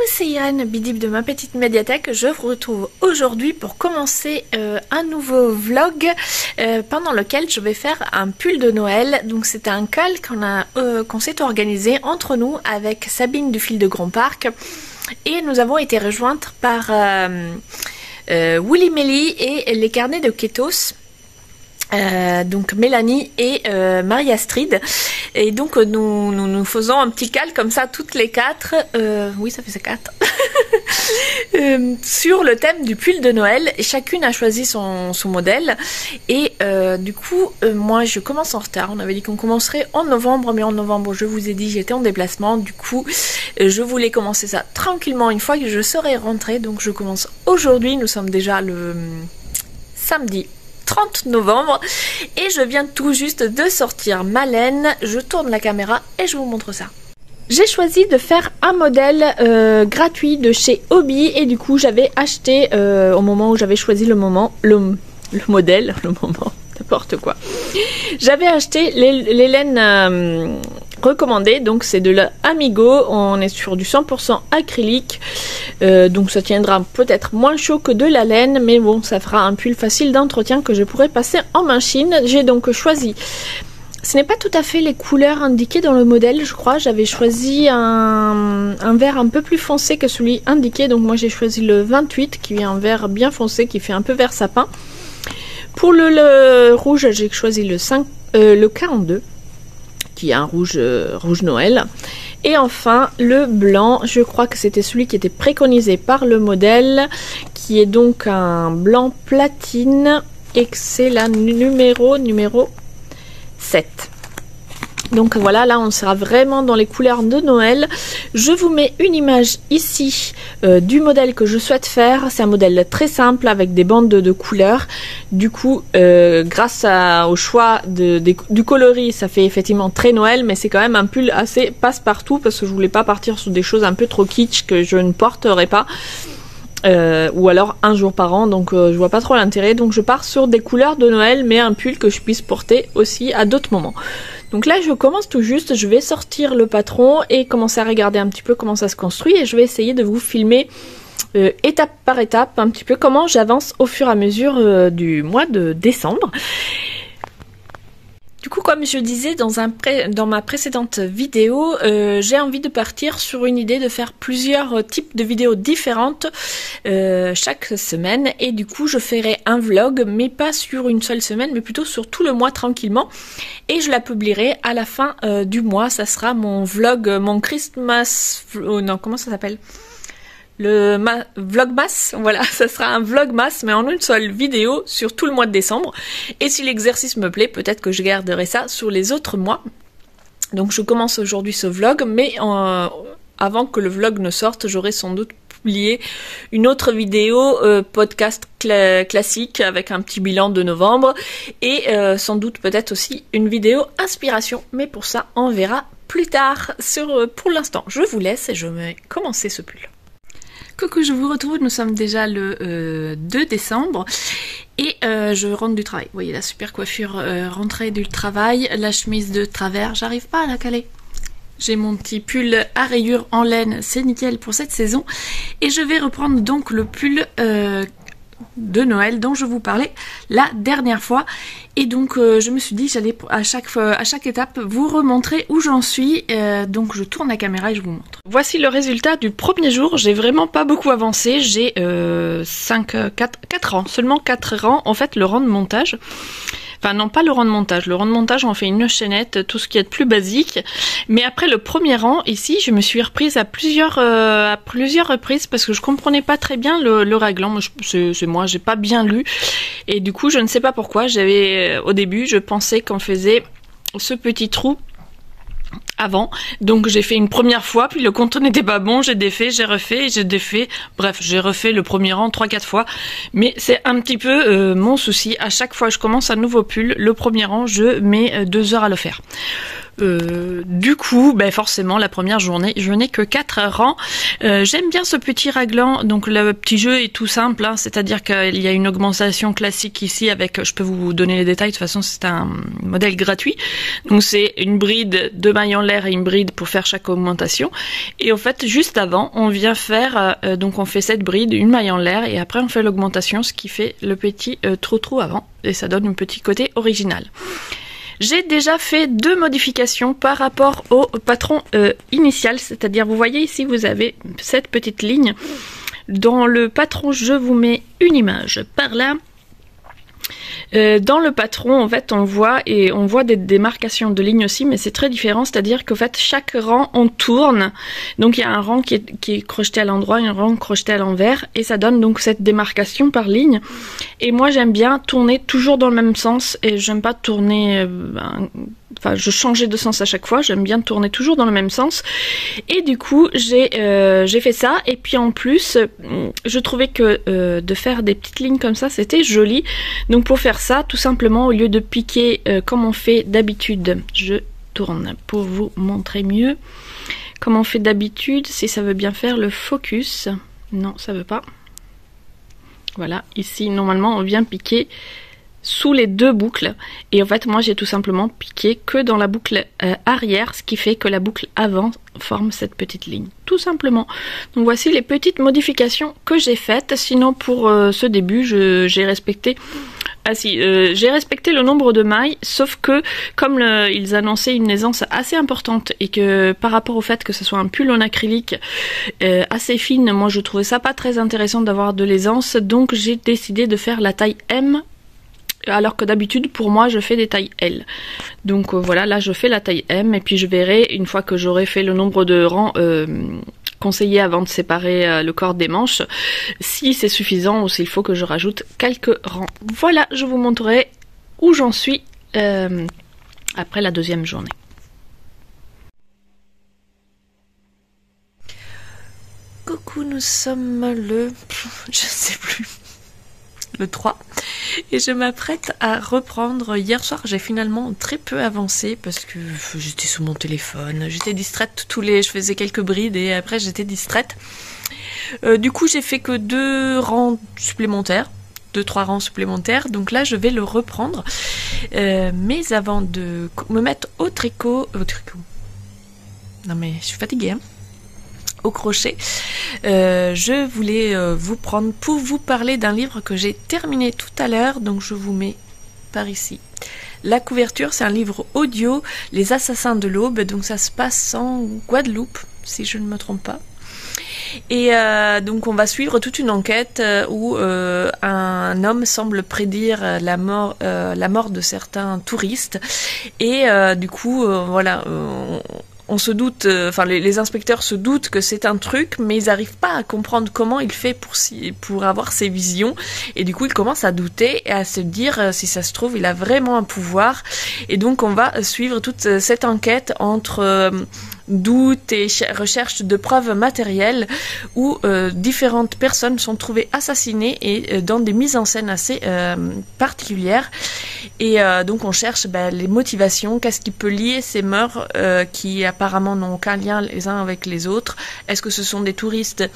c'est Irène Bidib de ma petite médiathèque. Je vous retrouve aujourd'hui pour commencer un nouveau vlog pendant lequel je vais faire un pull de Noël. Donc c'est un call qu'on s'est organisé entre nous avec Sabine du Fil de Grand Parc et nous avons été rejointes par Willy Melly et les carnets de Ketos. Donc Mélanie et Marie-Astrid, et donc nous faisons un petit cal comme ça toutes les quatre, oui ça fait ça 4 sur le thème du pull de Noël. Et chacune a choisi son modèle et du coup moi je commence en retard. On avait dit qu'on commencerait en novembre, mais en novembre je vous ai dit j'étais en déplacement, du coup je voulais commencer ça tranquillement une fois que je serai rentrée. Donc je commence aujourd'hui, nous sommes déjà le samedi 30 novembre et je viens tout juste de sortir ma laine. Je tourne la caméra et je vous montre ça. J'ai choisi de faire un modèle gratuit de chez Hobby et du coup j'avais acheté au moment où j'avais choisi le modèle, n'importe quoi. J'avais acheté les laines recommandées, donc c'est de l'Amigo, on est sur du 100% acrylique, donc ça tiendra peut-être moins chaud que de la laine, mais bon ça fera un pull facile d'entretien que je pourrais passer en machine. J'ai donc choisi, ce n'est pas tout à fait les couleurs indiquées dans le modèle je crois, j'avais choisi un vert un peu plus foncé que celui indiqué, donc moi j'ai choisi le 28 qui est un vert bien foncé qui fait un peu vert sapin. Pour le rouge j'ai choisi le 42 qui est un rouge Noël. Et enfin le blanc, je crois que c'était celui qui était préconisé par le modèle, qui est donc un blanc platine et que c'est la numéro 7. Donc voilà, là on sera vraiment dans les couleurs de Noël. Je vous mets une image ici du modèle que je souhaite faire. C'est un modèle très simple avec des bandes de couleurs. Du coup, grâce au choix du coloris, ça fait effectivement très Noël, mais c'est quand même un pull assez passe-partout parce que je voulais pas partir sur des choses un peu trop kitsch que je ne porterai pas. Ou alors un jour par an, donc je vois pas trop l'intérêt. Donc je pars sur des couleurs de Noël, mais un pull que je puisse porter aussi à d'autres moments. Donc là je commence tout juste, je vais sortir le patron et commencer à regarder un petit peu comment ça se construit, et je vais essayer de vous filmer étape par étape un petit peu comment j'avance au fur et à mesure du mois de décembre. Du coup, comme je disais dans ma précédente vidéo, j'ai envie de partir sur une idée de faire plusieurs types de vidéos différentes chaque semaine. Et du coup, je ferai un vlog, mais pas sur une seule semaine, mais plutôt sur tout le mois tranquillement. Et je la publierai à la fin du mois. Ça sera mon vlog, mon Christmas... Oh non, comment ça s'appelle ? Le vlogmas, voilà, ça sera un vlogmas mais en une seule vidéo sur tout le mois de décembre. Et si l'exercice me plaît, peut-être que je garderai ça sur les autres mois. Donc je commence aujourd'hui ce vlog, mais avant que le vlog ne sorte, j'aurai sans doute publié une autre vidéo podcast classique avec un petit bilan de novembre et sans doute peut-être aussi une vidéo inspiration, mais pour ça on verra plus tard. Pour l'instant, je vous laisse et je vais commencer ce pull. Coucou, je vous retrouve, nous sommes déjà le 2 décembre et je rentre du travail. Vous voyez la super coiffure rentrée du travail, la chemise de travers, j'arrive pas à la caler. J'ai mon petit pull à rayures en laine, c'est nickel pour cette saison. Et je vais reprendre donc le pull de Noël dont je vous parlais la dernière fois. Et donc je me suis dit j'allais à chaque étape vous remontrer où j'en suis, donc je tourne la caméra et je vous montre. Voici le résultat du premier jour. J'ai vraiment pas beaucoup avancé, j'ai 4 rangs, seulement 4 rangs en fait le rang de montage. Enfin non, pas le rang de montage. Le rang de montage, on fait une chaînette, tout ce qui est de plus basique. Mais après le premier rang, ici, je me suis reprise à plusieurs reprises parce que je comprenais pas très bien le raglan. C'est moi, j'ai pas bien lu. Et du coup, je ne sais pas pourquoi. Au début, je pensais qu'on faisait ce petit trou avant, donc j'ai fait une première fois, puis le compte n'était pas bon, j'ai défait, j'ai refait, j'ai défait, bref, j'ai refait le premier rang 3-4 fois, mais c'est un petit peu mon souci, à chaque fois que je commence un nouveau pull, le premier rang, je mets 2 heures à le faire. Du coup, ben forcément, la première journée, je n'ai que 4 rangs. J'aime bien ce petit raglan. Donc le petit jeu est tout simple, hein, c'est-à-dire qu'il y a une augmentation classique ici avec, je peux vous donner les détails, de toute façon c'est un modèle gratuit. Donc c'est une bride, 2 mailles en l'air et une bride pour faire chaque augmentation. Et en fait, juste avant, on vient faire, donc on fait cette bride, une maille en l'air et après on fait l'augmentation, ce qui fait le petit trou-trou avant. Et ça donne un petit côté original. J'ai déjà fait 2 modifications par rapport au patron initial, c'est-à-dire vous voyez ici vous avez cette petite ligne. Dans le patron, je vous mets une image par là. Dans le patron, en fait, on voit des démarcations de lignes aussi, mais c'est très différent, c'est-à-dire qu'en fait, chaque rang, on tourne. Donc, il y a un rang qui est crocheté à l'endroit, un rang crocheté à l'envers, et ça donne donc cette démarcation par ligne. Et moi, j'aime bien tourner toujours dans le même sens, et j'aime pas tourner... Enfin, je changeais de sens à chaque fois, j'aime bien tourner toujours dans le même sens. Et du coup, j'ai fait ça. Et puis en plus, je trouvais que de faire des petites lignes comme ça, c'était joli. Donc pour faire ça, tout simplement, au lieu de piquer comme on fait d'habitude, je tourne pour vous montrer mieux. Comme on fait d'habitude, si ça veut bien faire le focus. Non, ça veut pas. Voilà, ici, normalement, on vient piquer sous les 2 boucles et en fait moi j'ai tout simplement piqué que dans la boucle arrière, ce qui fait que la boucle avant forme cette petite ligne tout simplement. Donc voici les petites modifications que j'ai faites. Sinon pour ce début j'ai respecté j'ai respecté le nombre de mailles, sauf que comme ils annonçaient une aisance assez importante et que par rapport au fait que ce soit un pull en acrylique assez fine, moi je trouvais ça pas très intéressant d'avoir de l'aisance, donc j'ai décidé de faire la taille M. Alors que d'habitude pour moi je fais des tailles L. Donc voilà, là je fais la taille M et puis je verrai une fois que j'aurai fait le nombre de rangs conseillés avant de séparer le corps des manches, si c'est suffisant ou s'il faut que je rajoute quelques rangs. Voilà, je vous montrerai où j'en suis après la 2e journée. Coucou, nous sommes je sais plus, le 3. Et je m'apprête à reprendre. Hier soir, j'ai finalement très peu avancé parce que j'étais sous mon téléphone. J'étais distraite je faisais quelques brides et après j'étais distraite. Du coup, j'ai fait que 2 rangs supplémentaires. 2-3 rangs supplémentaires. Donc là, je vais le reprendre. Mais avant de me mettre au tricot... Non mais, je suis fatiguée, hein. Au crochet, je voulais vous prendre pour vous parler d'un livre que j'ai terminé tout à l'heure, donc je vous mets par ici la couverture. C'est un livre audio, Les Assassins de l'Aube, donc ça se passe en Guadeloupe si je ne me trompe pas. Et donc on va suivre toute une enquête où un homme semble prédire la mort de certains touristes et du coup voilà, on se doute, enfin les inspecteurs se doutent que c'est un truc, mais ils n'arrivent pas à comprendre comment il fait pour avoir ces visions. Et du coup, ils commencent à douter et à se dire, si ça se trouve, il a vraiment un pouvoir. Et donc, on va suivre toute cette enquête entre doute et recherche de preuves matérielles où différentes personnes sont trouvées assassinées et dans des mises en scène assez particulières. Et donc on cherche les motivations, qu'est-ce qui peut lier ces meurtres qui apparemment n'ont aucun lien les uns avec les autres. Est-ce que ce sont des touristes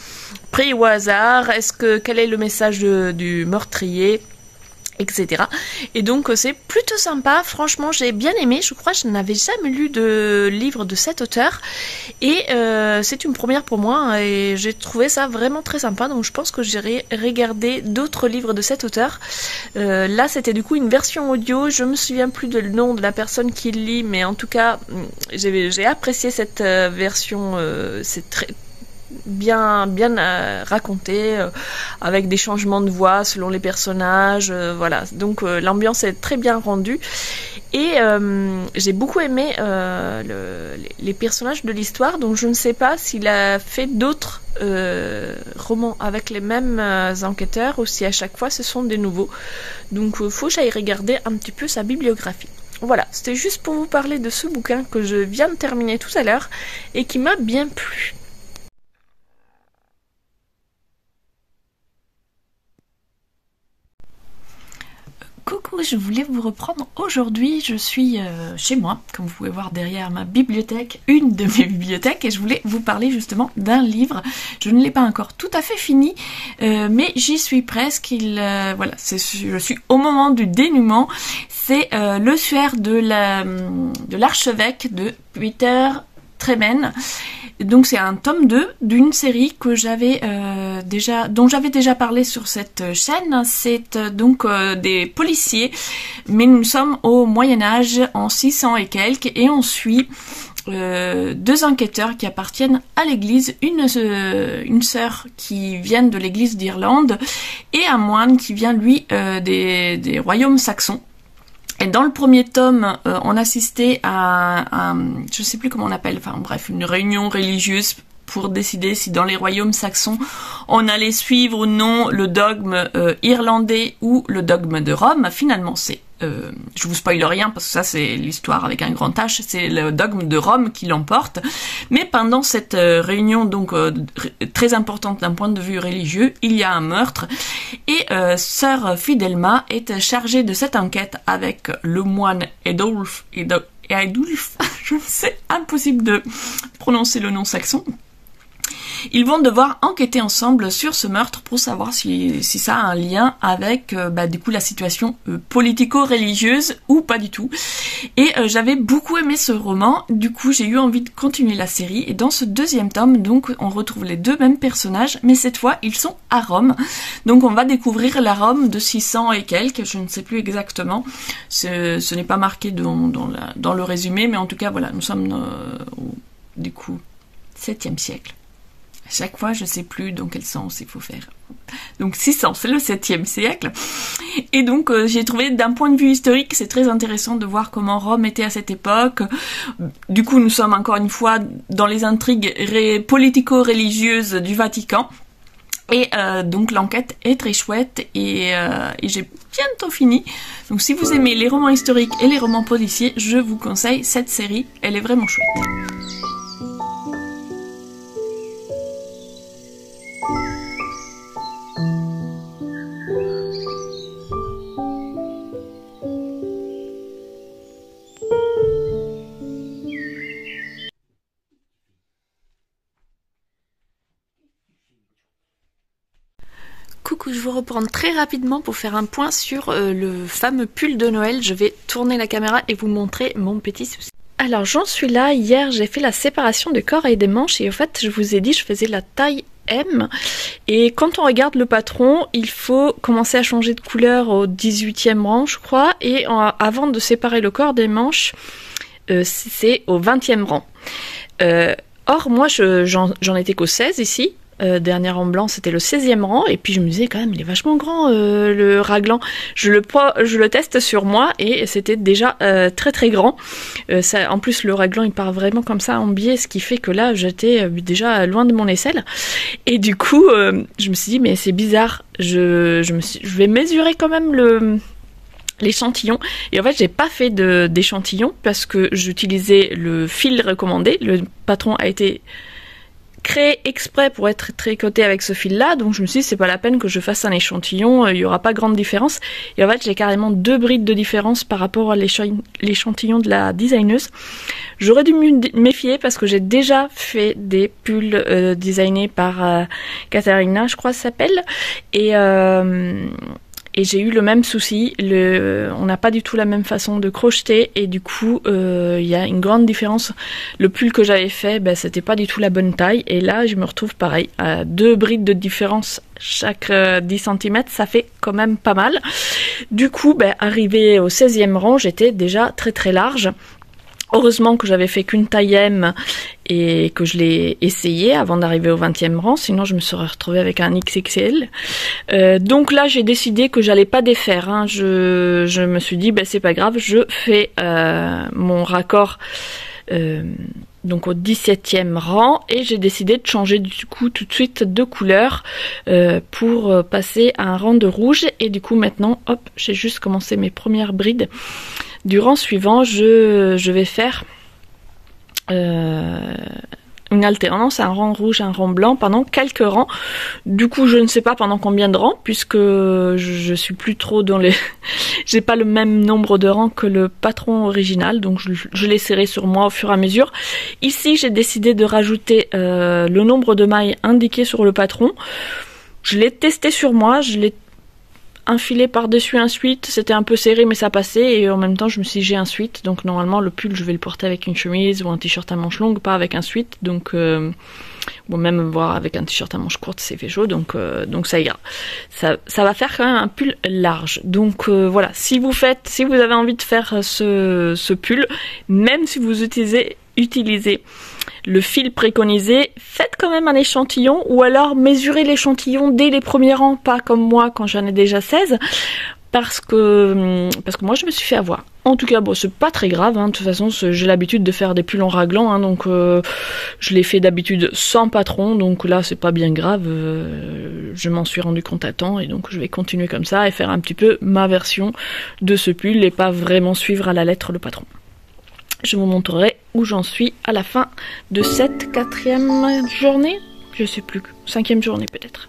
pris au hasard? Quel est le message du meurtrier, etc. Et donc c'est plutôt sympa, franchement j'ai bien aimé. Je crois que je n'avais jamais lu de livre de cet auteur et c'est une première pour moi, hein, et j'ai trouvé ça vraiment très sympa, donc je pense que j'irai regarder d'autres livres de cet auteur. Là c'était du coup une version audio, je me souviens plus du nom de la personne qui lit, mais en tout cas j'ai apprécié cette version, c'est très bien raconté, avec des changements de voix selon les personnages, voilà, donc l'ambiance est très bien rendue et j'ai beaucoup aimé les personnages de l'histoire, donc je ne sais pas s'il a fait d'autres romans avec les mêmes enquêteurs ou si à chaque fois ce sont des nouveaux, donc faut que j'aille regarder un petit peu sa bibliographie. Voilà, c'était juste pour vous parler de ce bouquin que je viens de terminer tout à l'heure et qui m'a bien plu. Coucou, je voulais vous reprendre aujourd'hui. Je suis chez moi, comme vous pouvez voir derrière ma bibliothèque, une de mes bibliothèques, et je voulais vous parler justement d'un livre. Je ne l'ai pas encore tout à fait fini, mais j'y suis presque. Voilà, je suis au moment du dénouement. C'est Le suaire de l'archevêque de Peter Tremen. Donc c'est un tome 2 d'une série que dont j'avais déjà parlé sur cette chaîne. C'est donc des policiers, mais nous sommes au Moyen-Âge, en 600 et quelques, et on suit deux enquêteurs qui appartiennent à l'église, une sœur qui vient de l'église d'Irlande et un moine qui vient lui des royaumes saxons. Et dans le premier tome, on assistait à je sais plus comment on appelle, enfin bref, une réunion religieuse pour décider si dans les royaumes saxons on allait suivre ou non le dogme irlandais ou le dogme de Rome. Finalement, je vous spoile rien parce que ça c'est l'histoire avec un grand H, c'est le dogme de Rome qui l'emporte. Mais pendant cette réunion donc très importante d'un point de vue religieux, il y a un meurtre et sœur Fidelma est chargée de cette enquête avec le moine Edulf, je ne sais, impossible de prononcer le nom saxon. Ils vont devoir enquêter ensemble sur ce meurtre pour savoir si ça a un lien avec du coup la situation politico-religieuse ou pas du tout. Et j'avais beaucoup aimé ce roman, du coup j'ai eu envie de continuer la série. Et dans ce deuxième tome, donc on retrouve les deux mêmes personnages, mais cette fois ils sont à Rome. Donc on va découvrir la Rome de 600 et quelques, je ne sais plus exactement. Ce n'est pas marqué dans le résumé, mais en tout cas voilà, nous sommes du coup 7e siècle. À chaque fois, je sais plus dans quel sens il faut faire. Donc 600, c'est le 7e siècle. Et donc j'ai trouvé d'un point de vue historique, c'est très intéressant de voir comment Rome était à cette époque. Du coup, nous sommes encore une fois dans les intrigues politico-religieuses du Vatican. Et donc l'enquête est très chouette et j'ai bientôt fini. Donc si vous aimez les romans historiques et les romans policiers, je vous conseille cette série. Elle est vraiment chouette. Coucou, je vous reprends très rapidement pour faire un point sur le fameux pull de Noël. Je vais tourner la caméra et vous montrer mon petit souci. Alors j'en suis là, hier j'ai fait la séparation du corps et des manches et en fait je vous ai dit je faisais la taille M et quand on regarde le patron il faut commencer à changer de couleur au 18e rang je crois et avant de séparer le corps des manches c'est au 20e rang. Or moi j'en étais qu'au 16 ici. Dernier rang blanc c'était le 16e rang et puis je me disais quand même il est vachement grand le raglan, je le teste sur moi et c'était déjà très très grand. En plus le raglan il part vraiment comme ça en biais, ce qui fait que là j'étais déjà loin de mon aisselle et du coup je me suis dit mais c'est bizarre, je vais mesurer quand même l'échantillon et en fait j'ai pas fait d'échantillon parce que j'utilisais le fil recommandé, le patron a été créé exprès pour être tricoté avec ce fil là, donc je me suis dit c'est pas la peine que je fasse un échantillon, il y aura pas grande différence et en fait j'ai carrément 2 brides de différence par rapport à l'échantillon de la designeuse. J'aurais dû me méfier parce que j'ai déjà fait des pulls designés par Katharina je crois ça s'appelle et j'ai eu le même souci, on n'a pas du tout la même façon de crocheter et du coup il y a une grande différence. Le pull que j'avais fait, c'était pas du tout la bonne taille et là je me retrouve pareil à 2 brides de différence chaque 10 cm, ça fait quand même pas mal. Du coup arrivé au 16e rang j'étais déjà très très large. Heureusement que j'avais fait qu'une taille M et que je l'ai essayé avant d'arriver au 20e rang, sinon je me serais retrouvée avec un XXL. Donc là j'ai décidé que j'allais pas défaire, hein. Je me suis dit c'est pas grave, je fais mon raccord donc au 17e rang et j'ai décidé de changer du coup tout de suite de couleur pour passer à un rang de rouge et du coup maintenant hop j'ai juste commencé mes premières brides. Du rang suivant, je vais faire une alternance, un rang rouge, un rang blanc pendant quelques rangs. Du coup, je ne sais pas pendant combien de rangs, puisque je suis plus trop dans les... J'ai pas le même nombre de rangs que le patron original, donc je laisserai sur moi au fur et à mesure. Ici, j'ai décidé de rajouter le nombre de mailles indiqué sur le patron. Je l'ai testé sur moi, je l'ai infilé par-dessus un sweat, c'était un peu serré mais ça passait, et en même temps je me suis dit j'ai un sweat, donc normalement le pull je vais le porter avec une chemise ou un t-shirt à manches longues, pas avec un sweat, donc bon, même voir avec un t-shirt à manches courtes c'est fait chaud, donc ça ira. Ça va faire quand même un pull large, donc voilà, si vous avez envie de faire ce pull, même si vous utilisez le fil préconisé, faites quand même un échantillon, ou alors mesurez l'échantillon dès les premiers rangs, pas comme moi quand j'en ai déjà 16, parce que moi je me suis fait avoir. En tout cas, bon, c'est pas très grave, hein. De toute façon j'ai l'habitude de faire des pulls en raglan, hein, donc je l'ai fait d'habitude sans patron, donc là c'est pas bien grave, je m'en suis rendu compte à temps, et donc je vais continuer comme ça et faire un petit peu ma version de ce pull et pas vraiment suivre à la lettre le patron. Je vous montrerai où j'en suis à la fin de cette 4e journée, je sais plus, 5e journée peut-être.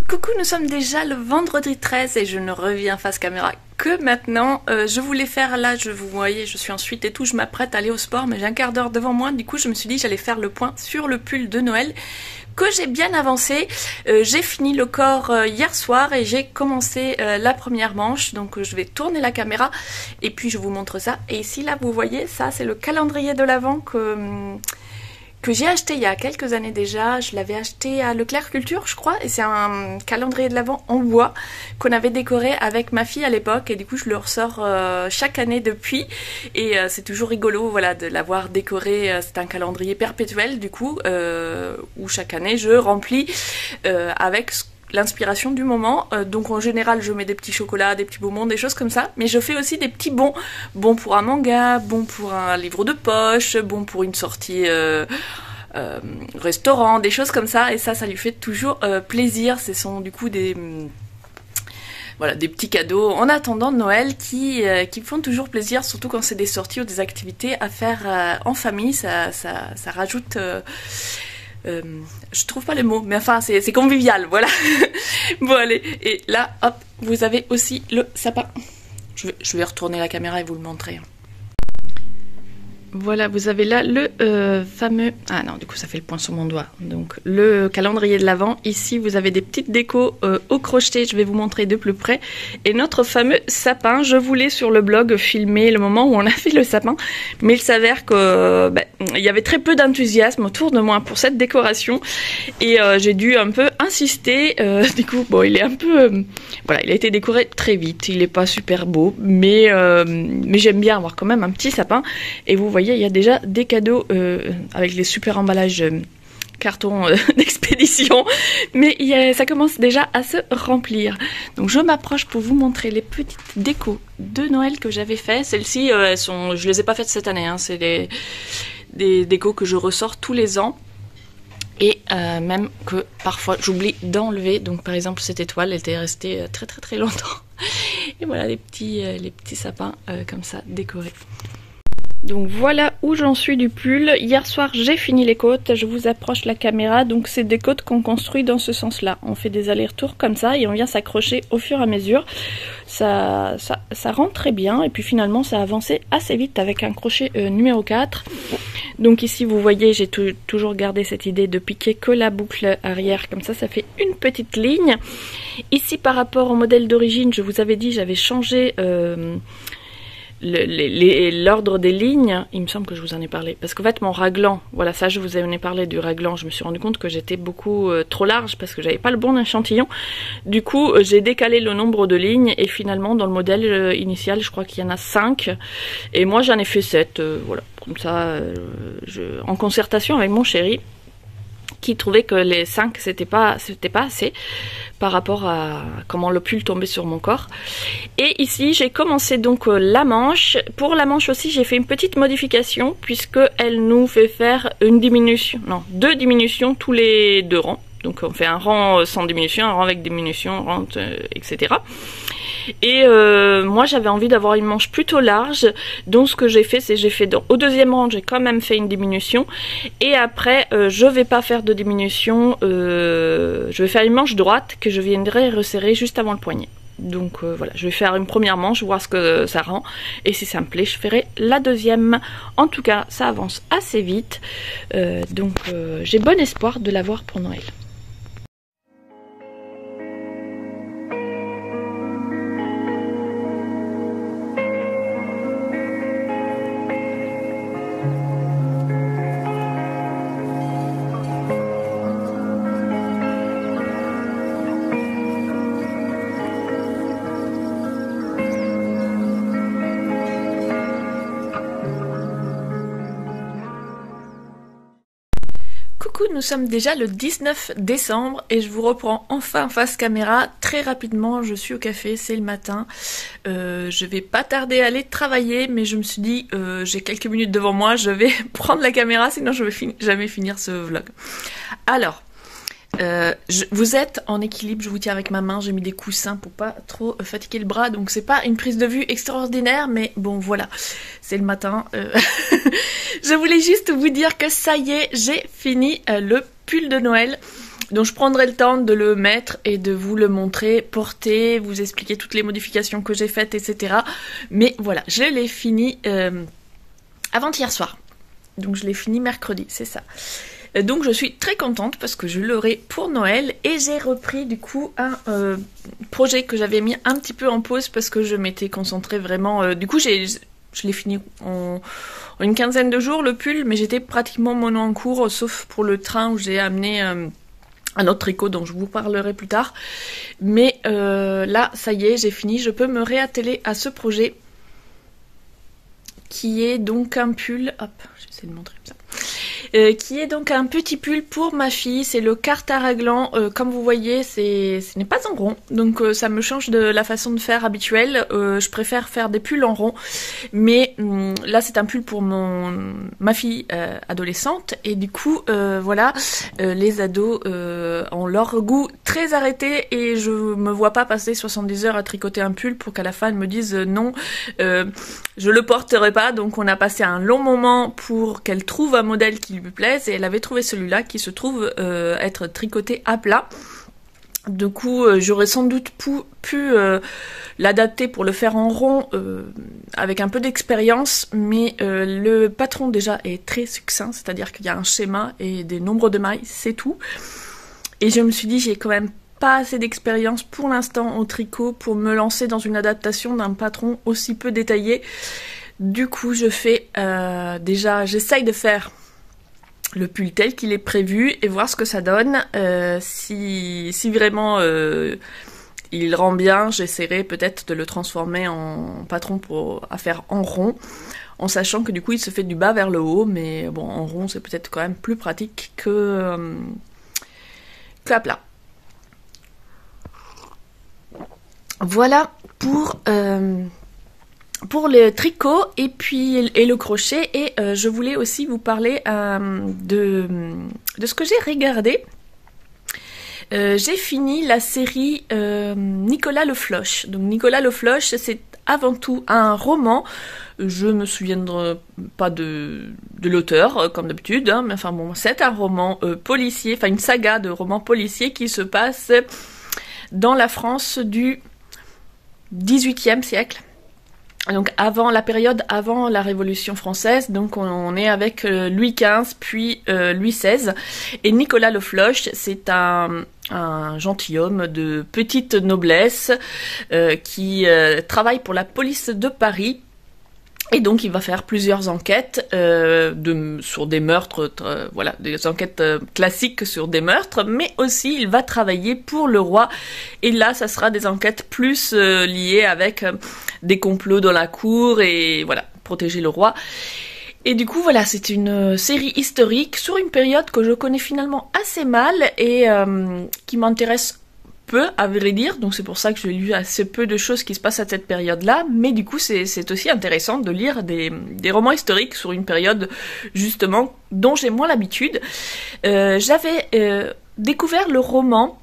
Coucou, nous sommes déjà le vendredi 13 et je ne reviens face caméra que maintenant. Je voulais faire là, vous voyez, je suis en suite et tout, je m'apprête à aller au sport, mais j'ai un quart d'heure devant moi. Du coup, je me suis dit j'allais faire le point sur le pull de Noël que j'ai bien avancé. J'ai fini le corps hier soir et j'ai commencé la première manche. Donc je vais tourner la caméra et puis je vous montre ça. Et ici, là, vous voyez, ça c'est le calendrier de l'Avent que j'ai acheté il y a quelques années déjà. Je l'avais acheté à Leclerc Culture, je crois, et c'est un calendrier de l'Avent en bois qu'on avait décoré avec ma fille à l'époque, et du coup je le ressors chaque année depuis, et c'est toujours rigolo, voilà, de l'avoir décoré. C'est un calendrier perpétuel du coup, où chaque année je remplis avec l'inspiration du moment, donc en général je mets des petits chocolats, des petits bonbons, des choses comme ça, mais je fais aussi des petits bons pour un manga, bons pour un livre de poche, bons pour une sortie restaurant, des choses comme ça, et ça lui fait toujours plaisir. Ce sont du coup des petits cadeaux en attendant Noël qui me font toujours plaisir, surtout quand c'est des sorties ou des activités à faire en famille. Ça rajoute je trouve pas les mots, mais enfin c'est convivial, voilà. Bon allez, et là hop, vous avez aussi le sapin. Je vais retourner la caméra et vous le montrer. Voilà, vous avez là le fameux... Ah non, du coup ça fait le point sur mon doigt. Donc le calendrier de l'Avent. Ici vous avez des petites décos au crochet, je vais vous montrer de plus près. Et notre fameux sapin, je voulais sur le blog filmer le moment où on a fait le sapin. Mais il s'avère que il y avait très peu d'enthousiasme autour de moi pour cette décoration. Et j'ai dû un peu insister. Du coup, bon, il est un peu... voilà, il a été décoré très vite. Il n'est pas super beau, mais j'aime bien avoir quand même un petit sapin. Et vous voyez, il y a déjà des cadeaux avec les super emballages carton d'expédition, mais ça commence déjà à se remplir. Donc je m'approche pour vous montrer les petites décos de Noël que j'avais fait. Celles-ci, je les ai pas faites cette année, hein. C'est des décos que je ressors tous les ans. Et même que parfois j'oublie d'enlever. Donc par exemple cette étoile, elle était restée très très très longtemps. Et voilà les petits sapins comme ça décorés. Donc voilà où j'en suis du pull. Hier soir j'ai fini les côtes, je vous approche la caméra. Donc c'est des côtes qu'on construit dans ce sens là. On fait des allers-retours comme ça et on vient s'accrocher au fur et à mesure. Ça rentre très bien et puis finalement ça a avancé assez vite avec un crochet numéro 4. Donc ici vous voyez j'ai toujours gardé cette idée de piquer que la boucle arrière, comme ça fait une petite ligne. Ici par rapport au modèle d'origine, je vous avais dit j'avais changé l'ordre des lignes, il me semble que je vous en ai parlé, parce qu'en fait mon raglan, voilà, ça je vous en ai parlé du raglan, je me suis rendu compte que j'étais beaucoup trop large parce que j'avais pas le bon échantillon. Du coup j'ai décalé le nombre de lignes et finalement dans le modèle initial je crois qu'il y en a 5 et moi j'en ai fait 7, voilà, comme ça en concertation avec mon chéri qui trouvait que les 5 c'était pas assez par rapport à comment le pull tombait sur mon corps. Et ici j'ai commencé donc la manche. Pour la manche aussi j'ai fait une petite modification puisque elle nous fait faire une diminution, non, 2 diminutions tous les 2 rangs. Donc on fait un rang sans diminution, un rang avec diminution, un rang etc. Et moi j'avais envie d'avoir une manche plutôt large, donc ce que j'ai fait c'est au deuxième rang j'ai quand même fait une diminution et après je vais pas faire de diminution, je vais faire une manche droite que je viendrai resserrer juste avant le poignet. Donc voilà, je vais faire une première manche, voir ce que ça rend et si ça me plaît je ferai la deuxième. En tout cas ça avance assez vite, donc j'ai bon espoir de l'avoir pour Noël. Nous sommes déjà le 19 décembre et je vous reprends enfin face caméra très rapidement. Je suis au café, c'est le matin, je vais pas tarder à aller travailler mais je me suis dit j'ai quelques minutes devant moi, je vais prendre la caméra sinon je vais jamais finir ce vlog. Alors vous êtes en équilibre, je vous tiens avec ma main, j'ai mis des coussins pour pas trop fatiguer le bras, donc c'est pas une prise de vue extraordinaire, mais bon voilà, c'est le matin. Je voulais juste vous dire que ça y est, j'ai fini le pull de Noël, donc je prendrai le temps de le mettre et de vous le montrer, porter, vous expliquer toutes les modifications que j'ai faites, etc. Mais voilà, je l'ai fini avant-hier soir, donc je l'ai fini mercredi, c'est ça. Donc je suis très contente parce que je l'aurai pour Noël et j'ai repris du coup un projet que j'avais mis un petit peu en pause parce que je m'étais concentrée vraiment, du coup je l'ai fini en une quinzaine de jours le pull, mais j'étais pratiquement mono en cours sauf pour le train où j'ai amené un autre tricot dont je vous parlerai plus tard. Mais là ça y est, j'ai fini, je peux me réatteler à ce projet qui est donc un pull, hop, j'essaie de montrer comme ça. Qui est donc un petit pull pour ma fille, c'est le Carta raglan, comme vous voyez ce n'est pas en rond, donc ça me change de la façon de faire habituelle, je préfère faire des pulls en rond, mais là c'est un pull pour ma fille adolescente, et du coup voilà, les ados ont leur goût très arrêté, et je me vois pas passer 70 heures à tricoter un pull pour qu'à la fin elle me dise non, je le porterai pas, donc on a passé un long moment pour qu'elle trouve un modèle qui lui plaise et elle avait trouvé celui-là qui se trouve être tricoté à plat. Du coup j'aurais sans doute pu l'adapter pour le faire en rond avec un peu d'expérience, mais le patron déjà est très succinct, c'est-à-dire qu'il y a un schéma et des nombres de mailles, c'est tout. Et je me suis dit j'ai quand même pas assez d'expérience pour l'instant au tricot pour me lancer dans une adaptation d'un patron aussi peu détaillé. Du coup je fais déjà, j'essaye de faire le pull tel qu'il est prévu et voir ce que ça donne. Si vraiment il rend bien, j'essaierai peut-être de le transformer en patron à faire en rond, en sachant que du coup il se fait du bas vers le haut, mais bon en rond c'est peut-être quand même plus pratique que à plat. Voilà pour le tricot et le crochet, et je voulais aussi vous parler de ce que j'ai regardé. J'ai fini la série Nicolas Le Floch. Donc Nicolas Le Floch, c'est avant tout un roman. Je me souviendrai pas de l'auteur comme d'habitude, hein, mais enfin bon, c'est un roman policier, enfin une saga de romans policiers qui se passe dans la France du XVIIIe siècle. Donc avant la période avant la Révolution française, donc on est avec Louis XV puis Louis XVI, et Nicolas Le Floch c'est un gentilhomme de petite noblesse qui travaille pour la police de Paris Et donc il va faire plusieurs enquêtes sur des meurtres, voilà, des enquêtes classiques sur des meurtres, mais aussi il va travailler pour le roi. Et là, ça sera des enquêtes plus liées avec des complots dans la cour et voilà, protéger le roi. Et du coup, voilà, c'est une série historique sur une période que je connais finalement assez mal et qui m'intéresse peu, à vrai dire, donc c'est pour ça que j'ai lu assez peu de choses qui se passent à cette période-là, mais du coup c'est aussi intéressant de lire des romans historiques sur une période justement dont j'ai moins l'habitude. J'avais découvert le roman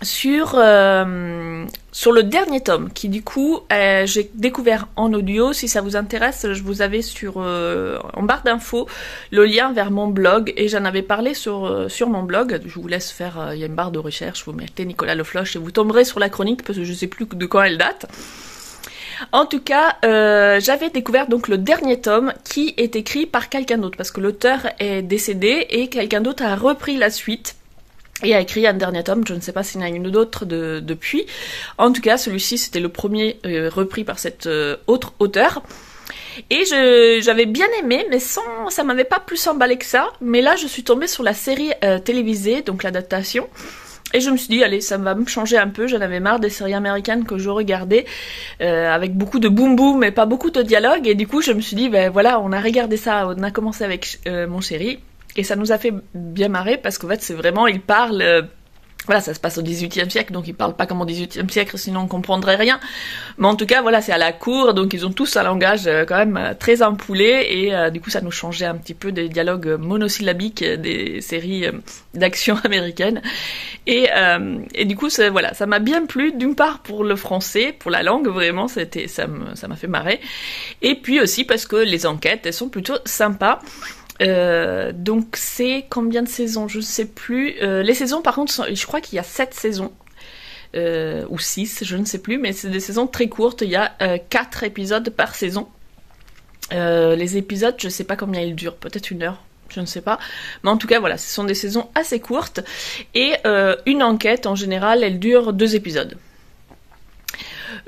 sur le dernier tome, qui du coup j'ai découvert en audio. Si ça vous intéresse, je vous avais en barre d'infos le lien vers mon blog, et j'en avais parlé sur mon blog. Je vous laisse faire, il y a une barre de recherche, vous mettez Nicolas Le Floch et vous tomberez sur la chronique, parce que je sais plus de quand elle date. En tout cas, j'avais découvert donc le dernier tome qui est écrit par quelqu'un d'autre, parce que l'auteur est décédé et quelqu'un d'autre a repris la suite et a écrit un dernier tome. Je ne sais pas s'il y en a une d'autre depuis. En tout cas, celui-ci, c'était le premier repris par cet autre auteur. Et j'avais bien aimé, mais ça m'avait pas plus emballé que ça. Mais là, je suis tombée sur la série télévisée, donc l'adaptation. Et je me suis dit, allez, ça va me changer un peu. J'en avais marre des séries américaines que je regardais, avec beaucoup de boum boum et pas beaucoup de dialogue. Et du coup, je me suis dit, ben voilà, on a regardé ça, on a commencé avec mon chéri. Et ça nous a fait bien marrer, parce qu'en fait, c'est vraiment, il parle... voilà, ça se passe au XVIIIe siècle, donc ils parlent pas comme au XVIIIe siècle, sinon on comprendrait rien. Mais en tout cas, voilà, c'est à la cour, donc ils ont tous un langage quand même très empoulé, et du coup, ça nous changeait un petit peu des dialogues monosyllabiques des séries d'action américaines. Et du coup, voilà, ça m'a bien plu, d'une part pour le français, pour la langue, vraiment, ça m'a fait marrer. Et puis aussi parce que les enquêtes, elles sont plutôt sympas. Donc c'est combien de saisons, je ne sais plus. Les saisons par contre, je crois qu'il y a 7 saisons. Ou 6, je ne sais plus, mais c'est des saisons très courtes. Il y a 4 épisodes par saison. Les épisodes, je ne sais pas combien ils durent, peut-être 1 heure, je ne sais pas. Mais en tout cas, voilà, ce sont des saisons assez courtes. Et une enquête, en général, elle dure 2 épisodes.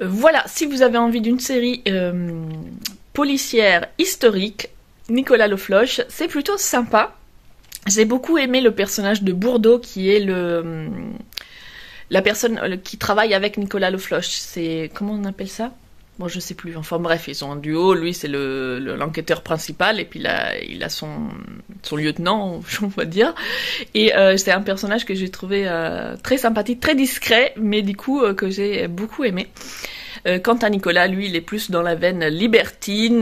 Voilà, si vous avez envie d'une série policière historique, Nicolas Le Floch, c'est plutôt sympa. J'ai beaucoup aimé le personnage de Bourdeau, qui est la personne qui travaille avec Nicolas Le Floch. C'est, comment on appelle ça? Bon, je sais plus. Enfin bref, ils sont en duo. Lui, c'est l'enquêteur principal, et puis il a son lieutenant, on va dire. Et c'est un personnage que j'ai trouvé très sympathique, très discret, mais du coup que j'ai beaucoup aimé. Quant à Nicolas, lui, il est plus dans la veine libertine.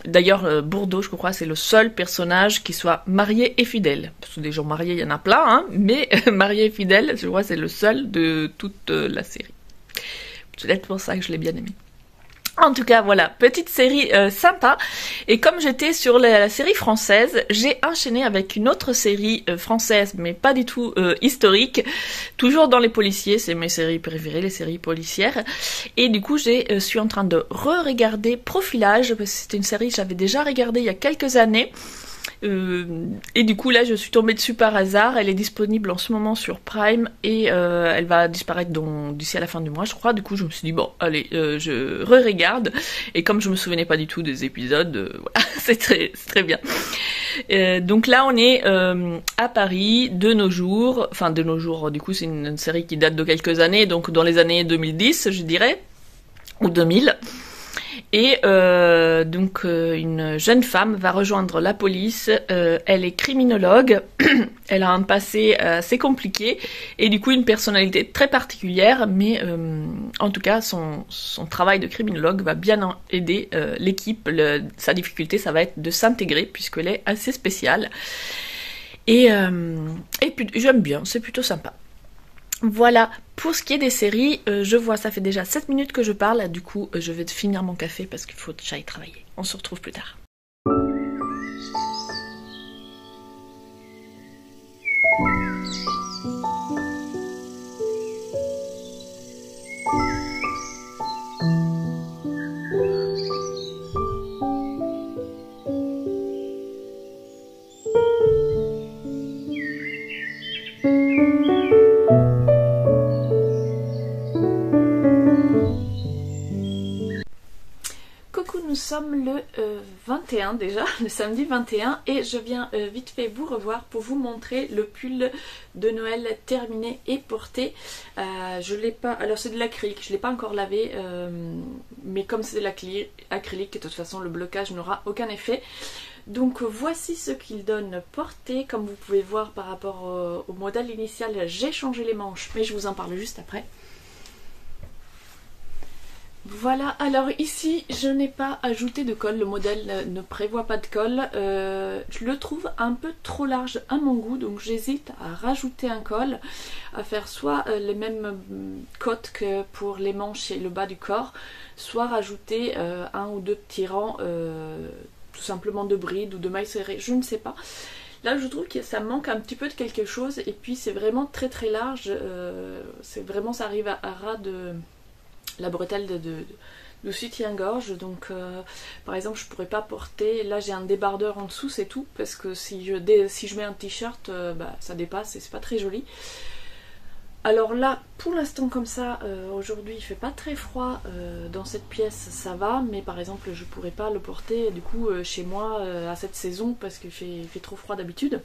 D'ailleurs, Bourdeau, je crois, c'est le seul personnage qui soit marié et fidèle. Parce que des gens mariés, il y en a plein, hein, mais marié et fidèle, je crois, c'est le seul de toute la série. C'est peut-être pour ça que je l'ai bien aimé. En tout cas, voilà, petite série sympa. Et comme j'étais sur la série française, j'ai enchaîné avec une autre série française, mais pas du tout historique. Toujours dans les policiers, c'est mes séries préférées, les séries policières. Et du coup, je suis en train de re-regarder Profilage, parce que c'était une série que j'avais déjà regardée il y a quelques années. Et du coup là je suis tombée dessus par hasard. Elle est disponible en ce moment sur Prime, et elle va disparaître d'ici à la fin du mois, je crois. Du coup je me suis dit bon allez, je re-regarde, et comme je me souvenais pas du tout des épisodes, voilà, c'est très bien. Donc là on est à Paris de nos jours, du coup c'est une série qui date de quelques années, donc dans les années 2010 je dirais, ou 2000. Et donc une jeune femme va rejoindre la police. Elle est criminologue. Elle a un passé assez compliqué, et du coup une personnalité très particulière, mais en tout cas son travail de criminologue va bien aider l'équipe. Sa difficulté, ça va être de s'intégrer, puisqu'elle est assez spéciale. Et puis j'aime bien, c'est plutôt sympa. Voilà, pour ce qui est des séries, je vois, ça fait déjà 7 minutes que je parle, du coup je vais finir mon café parce qu'il faut que j'aille travailler. On se retrouve plus tard. nous sommes le 21 déjà, le samedi 21, et je viens vite fait vous revoir pour vous montrer le pull de Noël terminé et porté. Je l'ai pas, alors c'est de l'acrylique, je l'ai pas encore lavé, mais comme c'est de l'acrylique, de toute façon le blocage n'aura aucun effet. Donc voici ce qu'il donne porté. Comme vous pouvez voir par rapport au modèle initial, j'ai changé les manches, mais je vous en parle juste après. Voilà, alors ici je n'ai pas ajouté de colle, le modèle ne prévoit pas de colle, je le trouve un peu trop large à mon goût, donc j'hésite à rajouter un col, à faire soit les mêmes côtes que pour les manches et le bas du corps, soit rajouter un ou deux petits rangs tout simplement de brides ou de mailles serrées, je ne sais pas. Là je trouve que ça manque un petit peu de quelque chose, et puis c'est vraiment très très large, c'est vraiment, ça arrive à ras de la bretelle de soutien-gorge, donc par exemple je pourrais pas porter, là j'ai un débardeur en dessous, c'est tout, parce que si je mets un t-shirt, ça dépasse et c'est pas très joli. Alors là pour l'instant comme ça, aujourd'hui il fait pas très froid dans cette pièce, ça va, mais par exemple je pourrais pas le porter du coup chez moi à cette saison, parce qu'il fait trop froid d'habitude.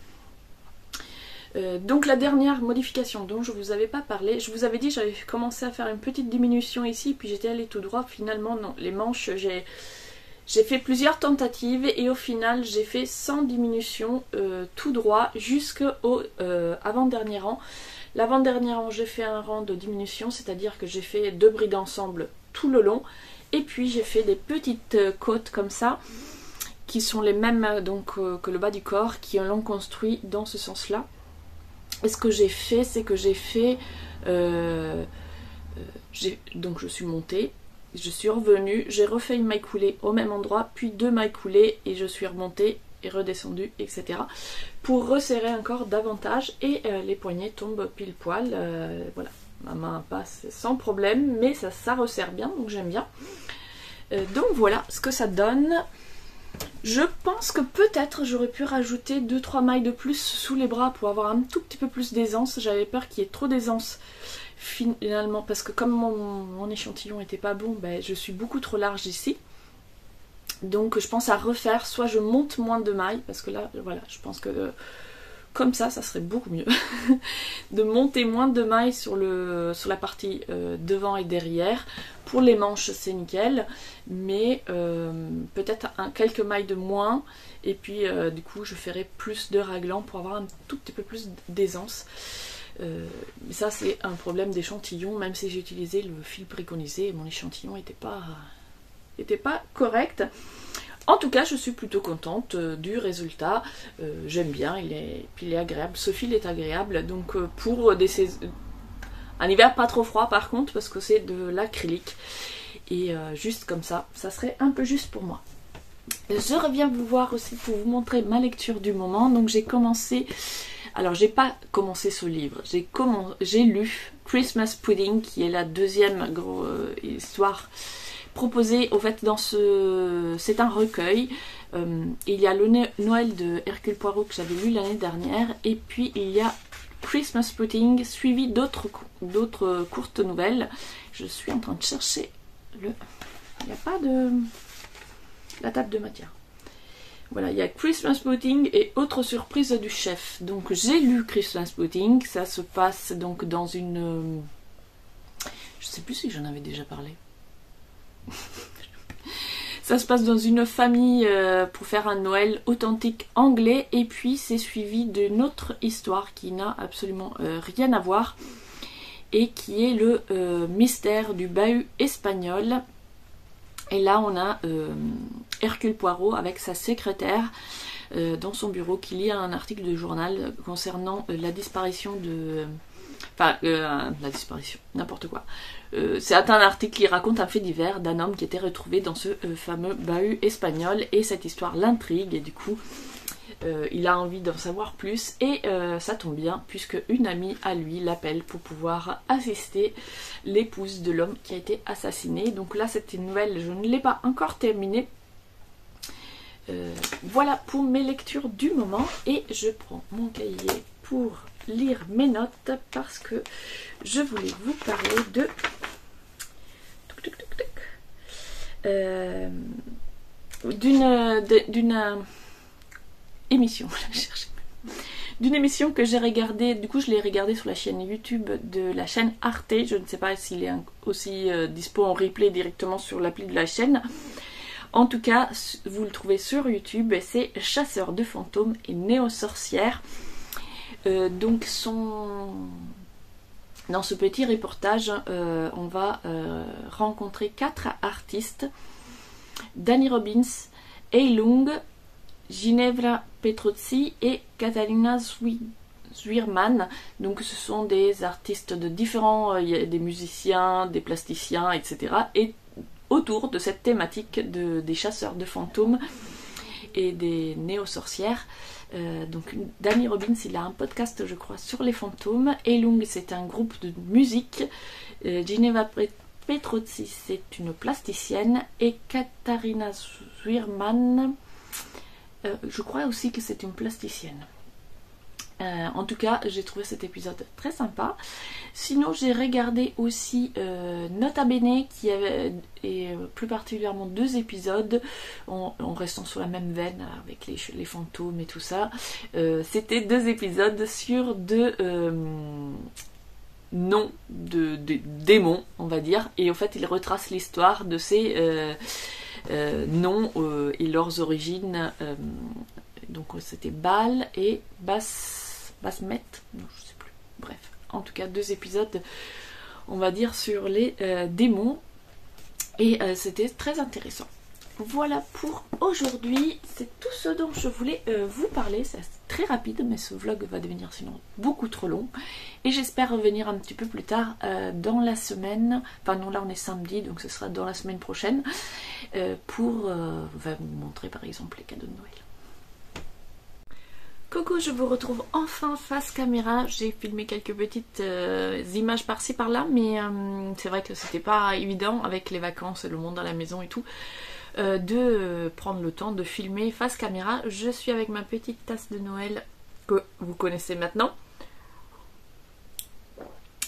Donc la dernière modification dont je vous avais pas parlé, je vous avais dit j'avais commencé à faire une petite diminution ici, puis j'étais allée tout droit, finalement non, les manches j'ai fait plusieurs tentatives et au final j'ai fait sans diminution tout droit jusqu'au avant-dernier rang. L'avant-dernier rang j'ai fait un rang de diminution, c'est-à-dire que j'ai fait 2 brides ensemble tout le long, et puis j'ai fait des petites côtes comme ça qui sont les mêmes donc que le bas du corps, qui l'ont construit dans ce sens-là. Et ce que j'ai fait, c'est que j'ai fait, donc je suis montée, je suis revenue, j'ai refait une maille coulée au même endroit, puis 2 mailles coulées, et je suis remontée et redescendue, etc. pour resserrer encore davantage, et les poignets tombent pile poil, voilà, ma main passe sans problème, mais ça resserre bien, donc j'aime bien. Donc voilà ce que ça donne. Je pense que peut-être j'aurais pu rajouter 2-3 mailles de plus sous les bras pour avoir un tout petit peu plus d'aisance. J'avais peur qu'il y ait trop d'aisance finalement, parce que comme mon échantillon était pas bon, je suis beaucoup trop large ici. Donc je pense à refaire, soit je monte moins de mailles, parce que là voilà, je pense que comme ça serait beaucoup mieux de monter moins de mailles sur la partie devant et derrière. Pour les manches c'est nickel, mais peut-être quelques mailles de moins, et puis du coup je ferai plus de raglan pour avoir un tout petit peu plus d'aisance. Mais ça c'est un problème d'échantillon, même si j'ai utilisé le fil préconisé, mon échantillon n'était pas correct. En tout cas, je suis plutôt contente du résultat. J'aime bien, il est agréable. Ce fil est agréable. Donc pour un hiver pas trop froid par contre, parce que c'est de l'acrylique. Et juste comme ça serait un peu juste pour moi. Je reviens vous voir aussi pour vous montrer ma lecture du moment. Donc j'ai commencé... Alors j'ai pas commencé ce livre. J'ai lu Christmas Pudding, qui est la deuxième histoire proposé au fait dans c'est un recueil. Il y a le Noël de Hercule Poirot que j'avais lu l'année dernière, et puis il y a Christmas Pudding suivi d'autres courtes nouvelles. Je suis en train de chercher il n'y a pas de la table de matière. Voilà, il y a Christmas Pudding et Autre surprise du chef. Donc j'ai lu Christmas Pudding, ça se passe donc dans une... Je sais plus si j'en avais déjà parlé. Ça se passe dans une famille pour faire un Noël authentique anglais, et puis c'est suivi d'une autre histoire qui n'a absolument rien à voir, et qui est le mystère du bahut espagnol. Et là on a Hercule Poirot avec sa secrétaire dans son bureau qui lit un article de journal concernant la disparition de... Enfin, la disparition, n'importe quoi. C'est un article qui raconte un fait divers d'un homme qui était retrouvé dans ce fameux bahut espagnol, et cette histoire l'intrigue, et du coup il a envie d'en savoir plus, et ça tombe bien puisque une amie à lui l'appelle pour pouvoir assister l'épouse de l'homme qui a été assassiné. Donc là cette nouvelle, je ne l'ai pas encore terminée. Voilà pour mes lectures du moment, et je prends mon cahier pour lire mes notes parce que je voulais vous parler de émission, d'une émission que j'ai regardée, du coup je l'ai regardée sur la chaîne YouTube de la chaîne Arte, je ne sais pas s'il est aussi dispo en replay directement sur l'appli de la chaîne. En tout cas, vous le trouvez sur YouTube, c'est Chasseurs de fantômes et néo-sorcières. Donc dans ce petit reportage, on va rencontrer 4 artistes. Danny Robbins, Eilung, Ginevra Petrozzi et Catalina Zwirman. Donc ce sont des artistes de différents, il y a des musiciens, des plasticiens, etc. Et autour de cette thématique des chasseurs de fantômes et des néo-sorcières. Donc Danny Robbins, il a un podcast je crois sur les fantômes. Eilung, c'est un groupe de musique. Ginevra Petrozzi, c'est une plasticienne. Et Katharina Zwirman, je crois aussi que c'est une plasticienne. En tout cas, j'ai trouvé cet épisode très sympa. Sinon, j'ai regardé aussi Nota Bene, qui avait, et plus particulièrement 2 épisodes, en restant sur la même veine avec les fantômes et tout ça. C'était 2 épisodes sur 2 noms de démons, on va dire. Et en fait, ils retracent l'histoire de ces noms et leurs origines. Donc c'était Baal et Basmet, non je sais plus, bref, en tout cas 2 épisodes on va dire sur les démons et c'était très intéressant. Voilà pour aujourd'hui, c'est tout ce dont je voulais vous parler. C'est très rapide mais ce vlog va devenir sinon beaucoup trop long et j'espère revenir un petit peu plus tard dans la semaine, enfin non là on est samedi donc ce sera dans la semaine prochaine pour vous montrer par exemple les cadeaux de Noël. Coucou, je vous retrouve enfin face caméra. J'ai filmé quelques petites images par-ci par-là, mais c'est vrai que c'était pas évident avec les vacances, le monde à la maison et tout, de prendre le temps de filmer face caméra. Je suis avec ma petite tasse de Noël que vous connaissez maintenant.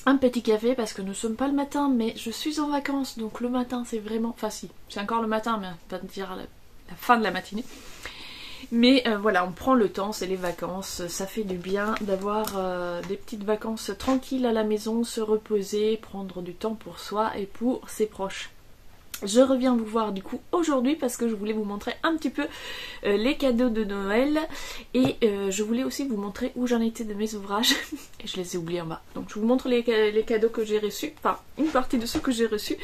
Un petit café parce que nous sommes pas le matin, mais je suis en vacances, donc le matin c'est vraiment... Enfin si, c'est encore le matin, mais pas dire la fin de la matinée. Mais voilà, on prend le temps, c'est les vacances, ça fait du bien d'avoir des petites vacances tranquilles à la maison, se reposer, prendre du temps pour soi et pour ses proches. Je reviens vous voir du coup aujourd'hui parce que je voulais vous montrer un petit peu les cadeaux de Noël et je voulais aussi vous montrer où j'en étais de mes ouvrages et je les ai oubliés en bas. Donc je vous montre les cadeaux que j'ai reçus, enfin une partie de ceux que j'ai reçus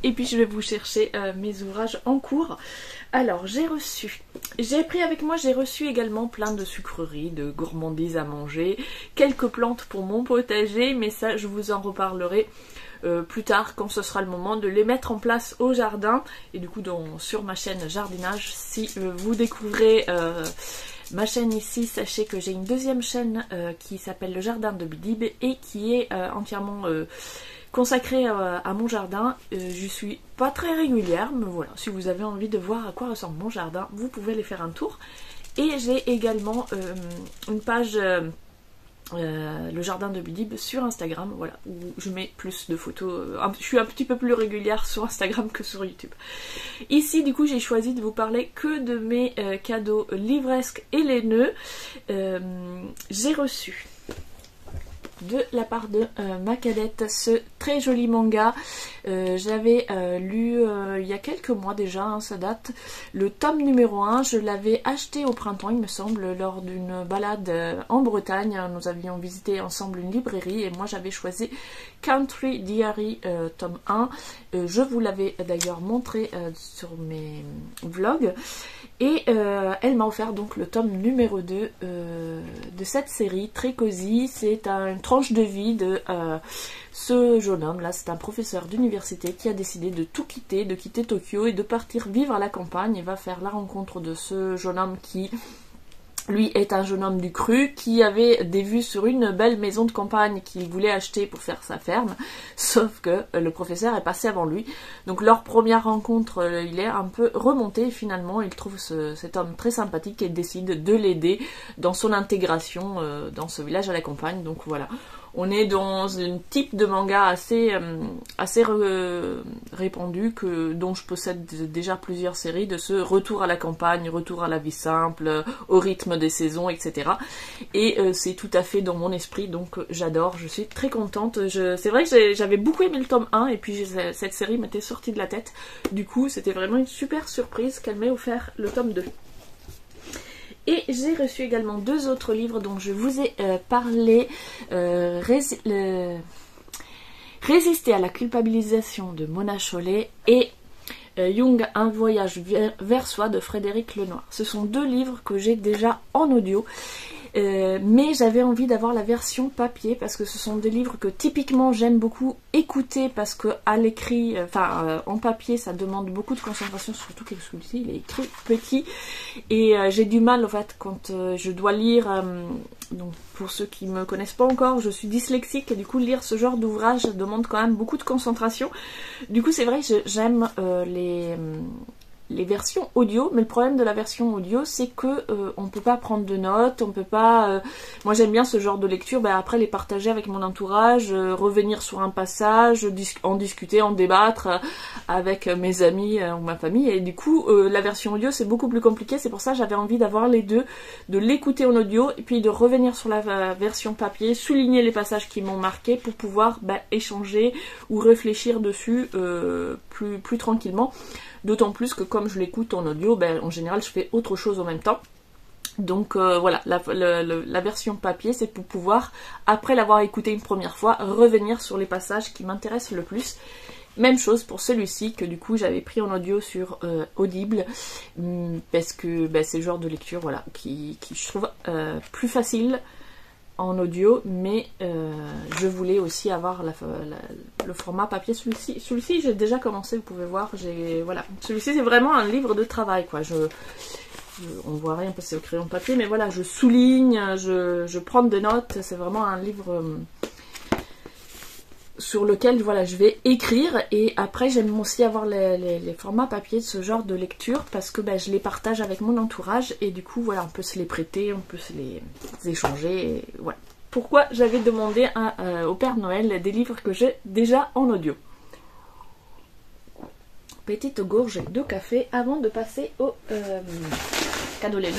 et puis je vais vous chercher mes ouvrages en cours. Alors j'ai pris avec moi, j'ai reçu également plein de sucreries, de gourmandises à manger, quelques plantes pour mon potager mais ça je vous en reparlerai plus tard quand ce sera le moment de les mettre en place au jardin et du coup sur ma chaîne jardinage. Si vous découvrez ma chaîne ici, sachez que j'ai une deuxième chaîne qui s'appelle le jardin de Bidib et qui est entièrement consacrée à mon jardin. Je suis pas très régulière mais voilà, si vous avez envie de voir à quoi ressemble mon jardin, vous pouvez aller faire un tour. Et j'ai également une page le jardin de Bidib sur Instagram, voilà, où je mets plus de photos, je suis un petit peu plus régulière sur Instagram que sur YouTube. Ici du coup j'ai choisi de vous parler que de mes cadeaux livresques et laineux. J'ai reçu de la part de ma cadette ce très joli manga. J'avais lu il y a quelques mois déjà, hein, ça date, le tome numéro 1. Je l'avais acheté au printemps il me semble lors d'une balade en Bretagne. Nous avions visité ensemble une librairie et moi j'avais choisi Country Diary tome 1. Je vous l'avais d'ailleurs montré sur mes vlogs et elle m'a offert donc le tome numéro 2 de cette série très cosy. C'est une tranche de vie de ce jeune homme là, c'est un professeur d'université qui a décidé de tout quitter, de quitter Tokyo et de partir vivre à la campagne. Il va faire la rencontre de ce jeune homme qui lui est un jeune homme du cru qui avait des vues sur une belle maison de campagne qu'il voulait acheter pour faire sa ferme, sauf que le professeur est passé avant lui. Donc leur première rencontre, il est un peu remonté et finalement il trouve cet homme très sympathique et décide de l'aider dans son intégration dans ce village à la campagne. Donc voilà, On est dans un type de manga assez répandu, dont je possède déjà plusieurs séries, de ce retour à la campagne, retour à la vie simple, au rythme des saisons, etc. Et c'est tout à fait dans mon esprit, donc j'adore, je suis très contente. C'est vrai que j'avais beaucoup aimé le tome 1, et puis cette série m'était sortie de la tête. Du coup, c'était vraiment une super surprise qu'elle m'ait offert le tome 2. Et j'ai reçu également 2 autres livres dont je vous ai parlé. Résister à la culpabilisation de Mona Chollet et Jung, un voyage vers soi de Frédéric Lenoir. Ce sont 2 livres que j'ai déjà en audio. Mais j'avais envie d'avoir la version papier parce que ce sont des livres que typiquement j'aime beaucoup écouter parce que à l'écrit, en papier ça demande beaucoup de concentration, surtout que celui-ci il est écrit petit et j'ai du mal en fait quand je dois lire, donc pour ceux qui me connaissent pas encore, je suis dyslexique et du coup lire ce genre d'ouvrage demande quand même beaucoup de concentration. Du coup c'est vrai que j'aime les versions audio, mais le problème de la version audio c'est que on peut pas prendre de notes, on peut pas moi j'aime bien ce genre de lecture, après les partager avec mon entourage, revenir sur un passage, en discuter, en débattre avec mes amis ou ma famille, et du coup la version audio c'est beaucoup plus compliqué. C'est pour ça que j'avais envie d'avoir les deux, de l'écouter en audio et puis de revenir sur la version papier, souligner les passages qui m'ont marqué pour pouvoir échanger ou réfléchir dessus plus tranquillement. D'autant plus que comme je l'écoute en audio, en général je fais autre chose en même temps. Donc voilà, la version papier c'est pour pouvoir, après l'avoir écouté une première fois, revenir sur les passages qui m'intéressent le plus. Même chose pour celui-ci que du coup j'avais pris en audio sur Audible, parce que c'est le genre de lecture voilà, qui je trouve plus facile en audio, mais je voulais aussi avoir le format papier. Celui-ci j'ai déjà commencé, vous pouvez voir, voilà. Celui-ci c'est vraiment un livre de travail quoi. On voit rien parce que c'est au crayon papier, mais voilà, je souligne, je prends des notes, c'est vraiment un livre sur lequel voilà, je vais écrire. Et après j'aime aussi avoir les formats papier de ce genre de lecture parce que je les partage avec mon entourage et du coup voilà, on peut se les prêter, on peut se les échanger, et voilà. Pourquoi j'avais demandé au Père Noël des livres que j'ai déjà en audio. Petite gorgée de café avant de passer au cadeau laineux.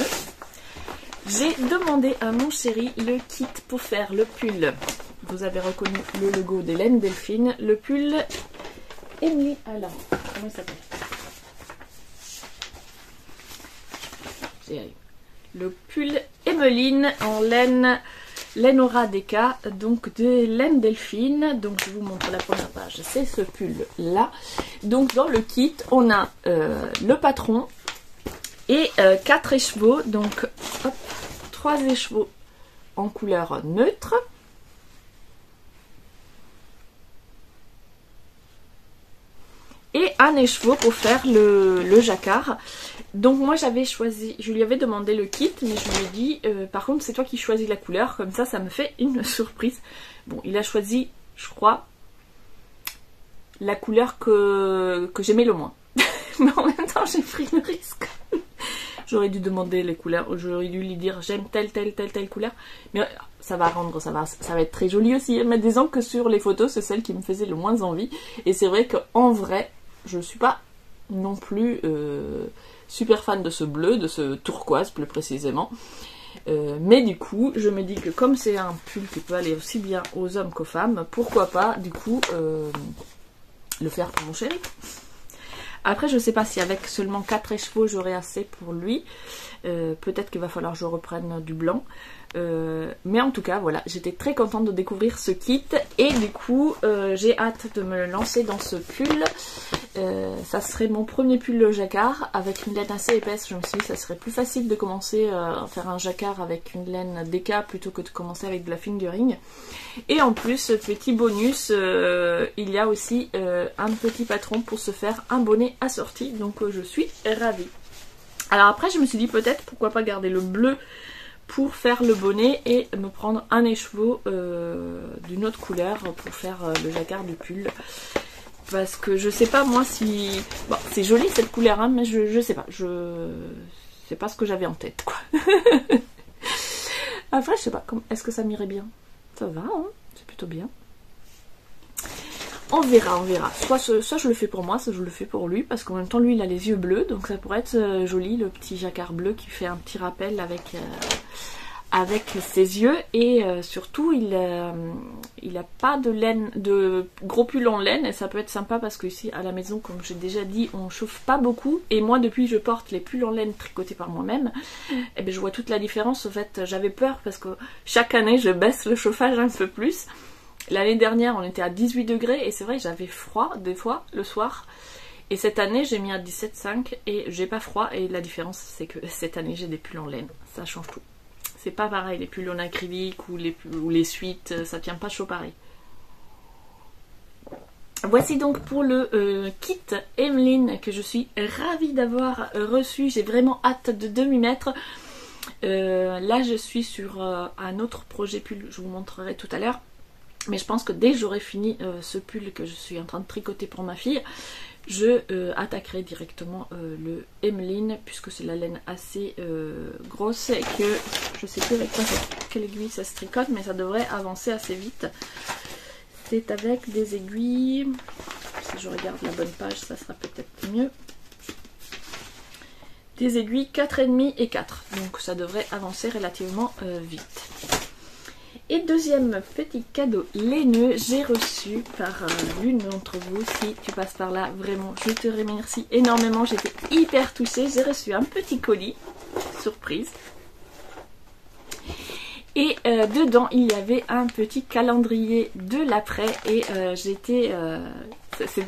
J'ai demandé à mon chéri le kit pour faire le pull. Vous avez reconnu le logo d'Hélène Delphine. Le pull Emily. Alors, comment il s'appelle? Le pull Emmeline en laine Lainora Deka, donc de laine Delphine. Donc je vous montre la première page, c'est ce pull là. Donc dans le kit, on a le patron et 4 écheveaux. Donc hop, 3 écheveaux en couleur neutre. Et un écheveau pour faire le jacquard. Donc moi j'avais choisi, je lui avais demandé le kit, mais je lui ai dit, par contre c'est toi qui choisis la couleur, comme ça me fait une surprise. Bon, il a choisi, je crois, la couleur que j'aimais le moins. Mais en même temps j'ai pris le risque. J'aurais dû demander les couleurs, j'aurais dû lui dire j'aime telle couleur. Mais ça va être très joli aussi. Mais disons que sur les photos, c'est celle qui me faisait le moins envie. Et c'est vrai qu'en vrai, je ne suis pas non plus super fan de ce bleu, de ce turquoise plus précisément. Mais du coup, je me dis que comme c'est un pull qui peut aller aussi bien aux hommes qu'aux femmes, pourquoi pas du coup le faire pour mon chéri. Après, je ne sais pas si avec seulement 4 écheveaux, j'aurai assez pour lui. Peut-être qu'il va falloir que je reprenne du blanc. Mais en tout cas, voilà, j'étais très contente de découvrir ce kit. Et du coup, j'ai hâte de me lancer dans ce pull. Ça serait mon premier pull jacquard avec une laine assez épaisse. Je me suis dit que ça serait plus facile de commencer à faire un jacquard avec une laine Deka plutôt que de commencer avec de la fingering. Et en plus, petit bonus, il y a aussi un petit patron pour se faire un bonnet assorti. Donc je suis ravie. Alors après, je me suis dit peut-être pourquoi pas garder le bleu pour faire le bonnet et me prendre un écheveau d'une autre couleur pour faire le jacquard du pull. Parce que je sais pas moi si... Bon, c'est joli cette couleur, hein, mais je sais pas. C'est pas ce que j'avais en tête, quoi. Après, je sais pas, est-ce que ça m'irait bien? Ça va, hein. c'est plutôt bien. On verra, on verra. Soit je le fais pour moi, soit je le fais pour lui, parce qu'en même temps, lui, il a les yeux bleus, donc ça pourrait être joli, le petit jacquard bleu qui fait un petit rappel avec ses yeux. Et surtout, il a pas de laine, de gros pull en laine, et ça peut être sympa parce que ici, à la maison, comme j'ai déjà dit, on chauffe pas beaucoup. Et moi, depuis que je porte les pulls en laine tricotés par moi-même, eh ben, je vois toute la différence. En fait, j'avais peur parce que chaque année, je baisse le chauffage un peu plus. L'année dernière, on était à 18 degrés et c'est vrai que j'avais froid des fois le soir. Et cette année, j'ai mis à 17,5 et j'ai pas froid. Et la différence, c'est que cette année, j'ai des pulls en laine. Ça change tout. C'est pas pareil, les pulls en acrylique ou les suites, ça tient pas chaud pareil. Voici donc pour le kit Emeline que je suis ravie d'avoir reçu. J'ai vraiment hâte de m'y mettre. Là, je suis sur un autre projet pull, je vous montrerai tout à l'heure. Mais je pense que dès que j'aurai fini ce pull que je suis en train de tricoter pour ma fille, je attaquerai directement le Emeline, puisque c'est la laine assez grosse et que je sais plus avec quelle aiguille ça se tricote, mais ça devrait avancer assez vite. C'est avec des aiguilles, si je regarde la bonne page, ça sera peut-être mieux. Des aiguilles 4,5 et 4, donc ça devrait avancer relativement vite. Et deuxième petit cadeau laineux, j'ai reçu par l'une d'entre vous, si tu passes par là, vraiment, je te remercie énormément, j'étais hyper touchée, j'ai reçu un petit colis, surprise. Et dedans, il y avait un petit calendrier de l'après et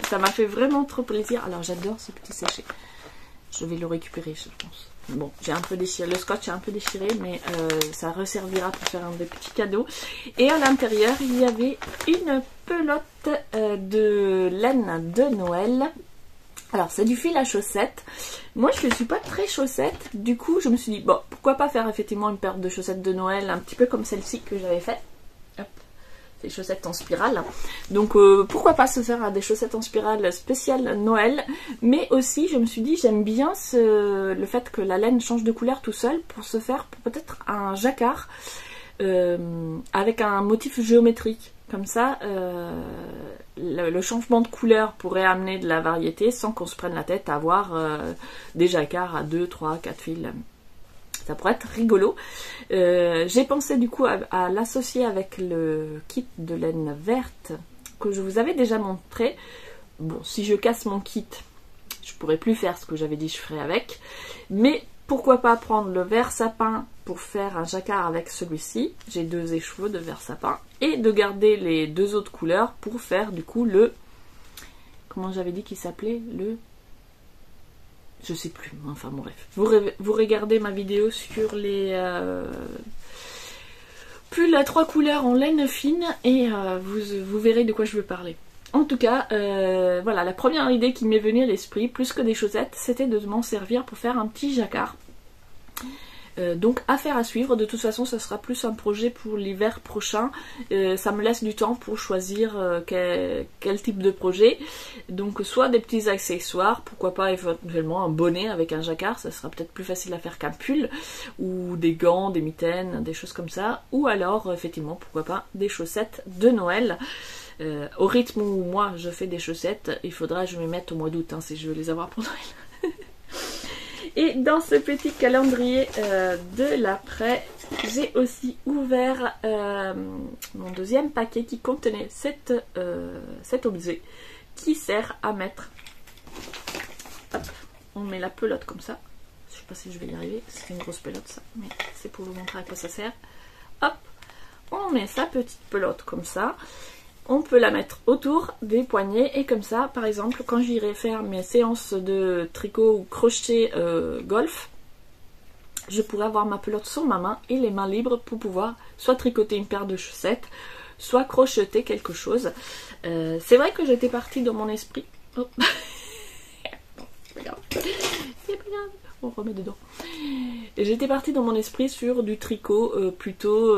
ça m'a fait vraiment trop plaisir. Alors j'adore ce petit sachet, je vais le récupérer je pense. Bon, j'ai un peu déchiré, le scotch est un peu déchiré, mais ça resservira pour faire un des petits cadeaux. Et à l'intérieur, il y avait une pelote de laine de Noël. Alors, c'est du fil à chaussettes. Moi, je ne suis pas très chaussette. Du coup, je me suis dit, bon, pourquoi pas faire effectivement une paire de chaussettes de Noël, un petit peu comme celle-ci que j'avais faite. Hop. Des chaussettes en spirale. Donc pourquoi pas se faire des chaussettes en spirale spéciales Noël. Mais aussi je me suis dit j'aime bien le fait que la laine change de couleur tout seul pour se faire peut-être un jacquard avec un motif géométrique. Comme ça le changement de couleur pourrait amener de la variété sans qu'on se prenne la tête à avoir des jacquards à 2, 3, 4 fils. Ça pourrait être rigolo. J'ai pensé du coup à l'associer avec le kit de laine verte que je vous avais déjà montré. Bon, si je casse mon kit, je pourrais plus faire ce que j'avais dit je ferais avec. Mais pourquoi pas prendre le vert sapin pour faire un jacquard avec celui-ci. J'ai 2 écheveaux de vert sapin. Et de garder les 2 autres couleurs pour faire du coup le... Comment j'avais dit qu'il s'appelait le... Je sais plus, enfin bon bref. Vous regardez ma vidéo sur les pulls à 3 couleurs en laine fine et vous verrez de quoi je veux parler. En tout cas, voilà, la première idée qui m'est venue à l'esprit, plus que des chaussettes, c'était de m'en servir pour faire un petit jacquard. Donc affaire à suivre, de toute façon ça sera plus un projet pour l'hiver prochain, ça me laisse du temps pour choisir quel type de projet, donc soit des petits accessoires, pourquoi pas éventuellement un bonnet avec un jacquard, ça sera peut-être plus facile à faire qu'un pull, ou des gants, des mitaines, des choses comme ça, ou alors effectivement pourquoi pas des chaussettes de Noël. Au rythme où moi je fais des chaussettes, il faudra que je m'y mette au mois d'août si je veux les avoir pour Noël. Et dans ce petit calendrier de l'après, j'ai aussi ouvert mon deuxième paquet qui contenait cet objet qui sert à mettre. Hop, on met la pelote comme ça. Je sais pas si je vais y arriver, c'est une grosse pelote ça, mais c'est pour vous montrer à quoi ça sert. Hop, on met sa petite pelote comme ça. On peut la mettre autour des poignets et comme ça, par exemple, quand j'irai faire mes séances de tricot ou crochet golf, je pourrais avoir ma pelote sur ma main et les mains libres pour pouvoir soit tricoter une paire de chaussettes, soit crocheter quelque chose. C'est vrai que j'étais partie dans mon esprit... Oh. C'est pas grave. C'est pas grave. On remet dedans. J'étais partie dans mon esprit sur du tricot, plutôt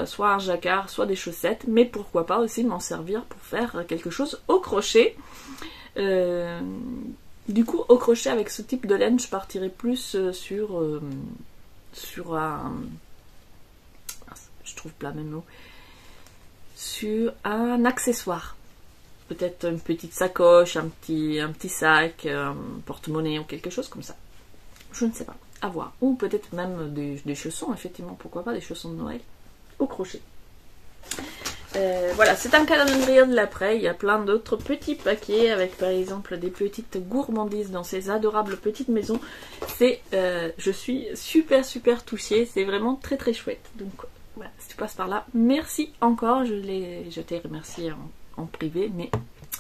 soit un jacquard, soit des chaussettes, mais pourquoi pas aussi m'en servir pour faire quelque chose au crochet. Du coup, au crochet avec ce type de laine, je partirai plus sur un... Je trouve pas mes mots. sur un accessoire. Peut-être une petite sacoche, un petit sac, un porte-monnaie ou quelque chose comme ça. Je ne sais pas, à voir. Ou peut-être même des chaussons, effectivement, pourquoi pas des chaussons de Noël au crochet. Voilà, c'est un calendrier de l'après. Il y a plein d'autres petits paquets avec par exemple des petites gourmandises dans ces adorables petites maisons. Je suis super touchée, c'est vraiment très chouette. Donc voilà, si tu passes par là, merci encore. Je t'ai remercié en privé, mais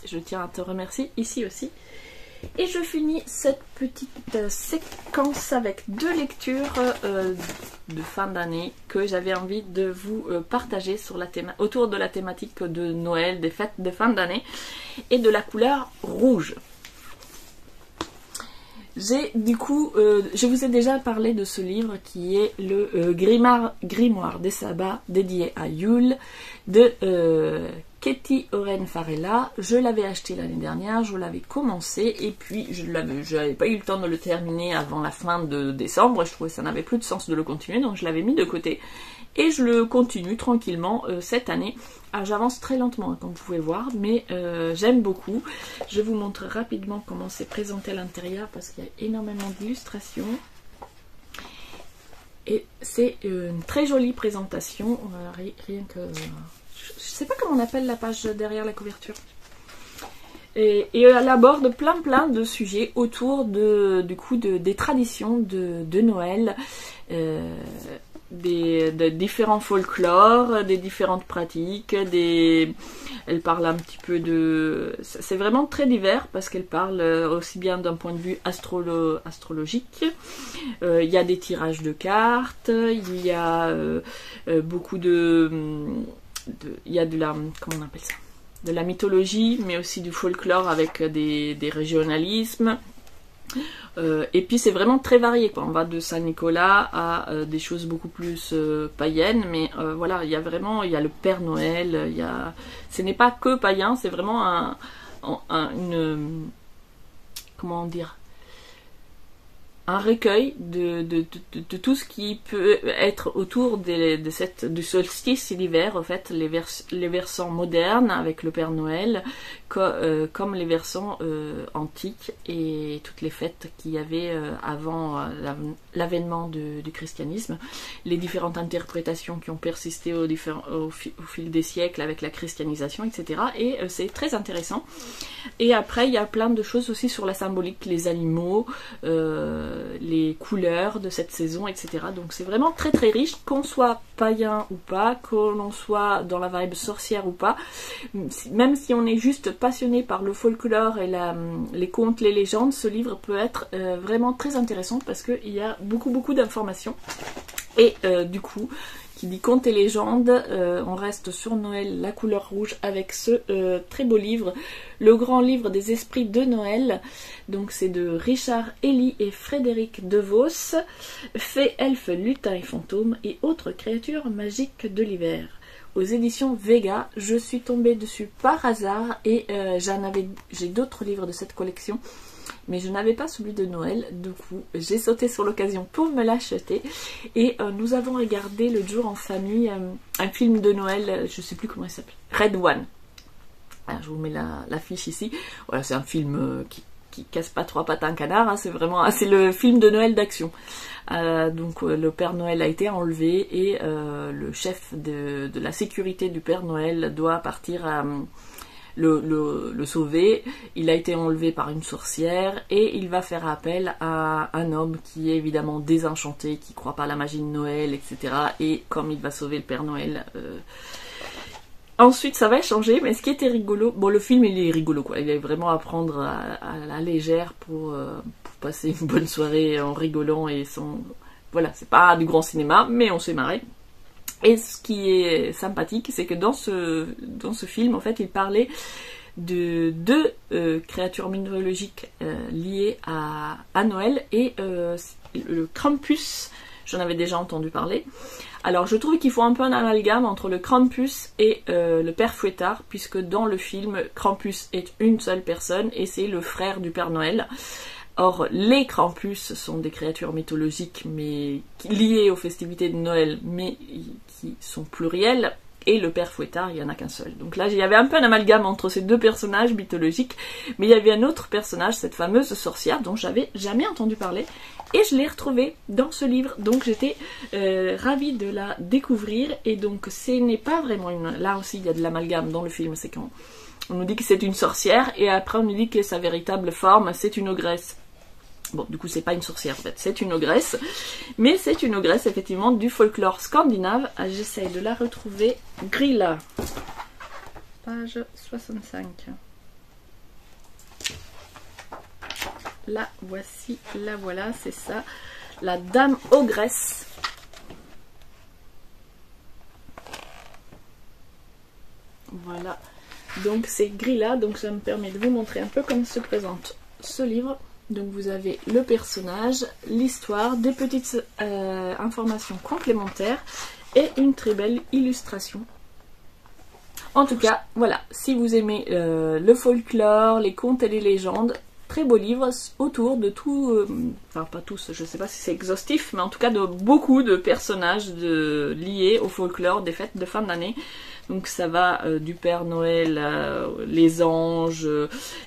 je tiens à te remercier ici aussi. Et je finis cette petite séquence avec 2 lectures de fin d'année que j'avais envie de vous partager autour de la thématique de Noël, des fêtes de fin d'année et de la couleur rouge. Je vous ai déjà parlé de ce livre qui est le Grimoire des sabbats dédié à Yule de Katie Oren Farella. Je l'avais acheté l'année dernière, je l'avais commencé et puis je n'avais pas eu le temps de le terminer avant la fin de décembre. Je trouvais que ça n'avait plus de sens de le continuer, donc je l'avais mis de côté. Et je le continue tranquillement cette année. Alors, j'avance très lentement, comme vous pouvez voir, mais j'aime beaucoup. Je vous montre rapidement comment c'est présenté à l'intérieur parce qu'il y a énormément d'illustrations. Et c'est une très jolie présentation. Rien que... Je sais pas comment on appelle la page derrière la couverture. Et elle aborde plein de sujets autour des traditions de Noël. Des différents folklores, des différentes pratiques, elle parle un petit peu de... C'est vraiment très divers parce qu'elle parle aussi bien d'un point de vue astrologique, il y a des tirages de cartes, il y a beaucoup il y a de la... comment on appelle ça? De la mythologie, mais aussi du folklore avec des régionalismes. Et puis c'est vraiment très varié, quoi. On va de Saint-Nicolas à des choses beaucoup plus païennes, mais voilà, il y a le Père Noël, ce n'est pas que païen, c'est vraiment comment dire, un recueil de tout ce qui peut être autour du solstice et l'hiver, en fait, les versants modernes avec le Père Noël, comme les versants antiques et toutes les fêtes qu'il y avait avant l'avènement du christianisme, les différentes interprétations qui ont persisté au fil des siècles avec la christianisation, etc. Et c'est très intéressant. Et après, il y a plein de choses aussi sur la symbolique, les animaux, les couleurs de cette saison, etc. Donc c'est vraiment très riche, qu'on soit païen ou pas, qu'on soit dans la vibe sorcière ou pas, même si on est juste passionné par le folklore et les contes, les légendes, ce livre peut être vraiment très intéressant parce qu'il y a beaucoup d'informations. Et du coup, qui dit contes et légendes, on reste sur Noël, la couleur rouge, avec ce très beau livre, le grand livre des esprits de Noël. Donc c'est de Richard Elie et Frédéric Devos, Fées, elfes, lutins et fantômes et autres créatures magiques de l'hiver. Aux éditions Vega, je suis tombée dessus par hasard et j'ai d'autres livres de cette collection, mais je n'avais pas celui de Noël, du coup j'ai sauté sur l'occasion pour me l'acheter. Et nous avons regardé l'autre jour en famille un film de Noël, je sais plus comment il s'appelle, Red One. Alors, je vous mets l'affiche ici. Voilà, c'est un film qui casse pas trois pattes à un canard, hein, c'est le film de Noël d'action. Donc le Père Noël a été enlevé et le chef de la sécurité du Père Noël doit partir le sauver. Il a été enlevé par une sorcière et il va faire appel à un homme qui est évidemment désenchanté, qui croit pas à la magie de Noël, etc. Et comme il va sauver le Père Noël, ensuite ça va changer. Mais ce qui était rigolo, bon, le film il est rigolo, quoi, il est vraiment à prendre à la légère pour passer une bonne soirée en rigolant et voilà, c'est pas du grand cinéma, mais on s'est marré. Et ce qui est sympathique, c'est que dans ce film, en fait, il parlait de deux créatures mythologiques liées à Noël et le Krampus. J'en avais déjà entendu parler. Alors, je trouve qu'il faut un peu un amalgame entre le Krampus et le Père Fouettard, puisque dans le film, Krampus est une seule personne et c'est le frère du Père Noël. Or, les Krampus sont des créatures mythologiques, mais liées aux festivités de Noël, mais qui sont plurielles. Et le père Fouettard, il n'y en a qu'un seul. Donc là, il y avait un peu un amalgame entre ces deux personnages mythologiques, mais il y avait un autre personnage, cette fameuse sorcière dont j'avais jamais entendu parler, et je l'ai retrouvée dans ce livre, donc j'étais ravie de la découvrir, et donc ce n'est pas vraiment une... Là aussi, il y a de l'amalgame dans le film, c'est quand on nous dit que c'est une sorcière, et après on nous dit que sa véritable forme, c'est une ogresse. Bon, du coup, c'est pas une sorcière en fait, c'est une ogresse. Mais c'est une ogresse, effectivement, du folklore scandinave. Ah, j'essaye de la retrouver. Grilla. Page 65. La voici, la voilà, c'est ça. La dame ogresse. Voilà. Donc, c'est Grilla. Donc, ça me permet de vous montrer un peu comment se présente ce livre. Donc vous avez le personnage, l'histoire, des petites informations complémentaires et une très belle illustration. En tout cas, voilà, si vous aimez le folklore, les contes et les légendes, très beau livre autour de tout, enfin pas tous, je ne sais pas si c'est exhaustif, mais en tout cas de beaucoup de personnages liés au folklore des fêtes de fin d'année. Donc ça va du Père Noël, les anges,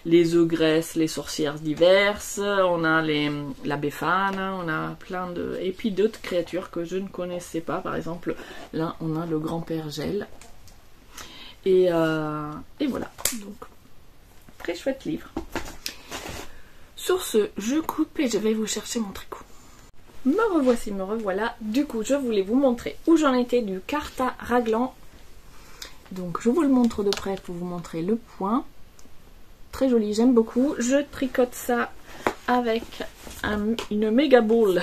les ogresses, les sorcières diverses, on a la Befana, on a plein de... Et puis d'autres créatures que je ne connaissais pas, par exemple, là on a le grand-père Gel. Et voilà, donc très chouette livre. Sur ce, je coupe et je vais vous chercher mon tricot. Me revoici, me revoilà. Du coup, je voulais vous montrer où j'en étais du Carta Raglan. Donc je vous le montre de près pour vous montrer le point. Très joli, j'aime beaucoup. Je tricote ça avec une méga boule.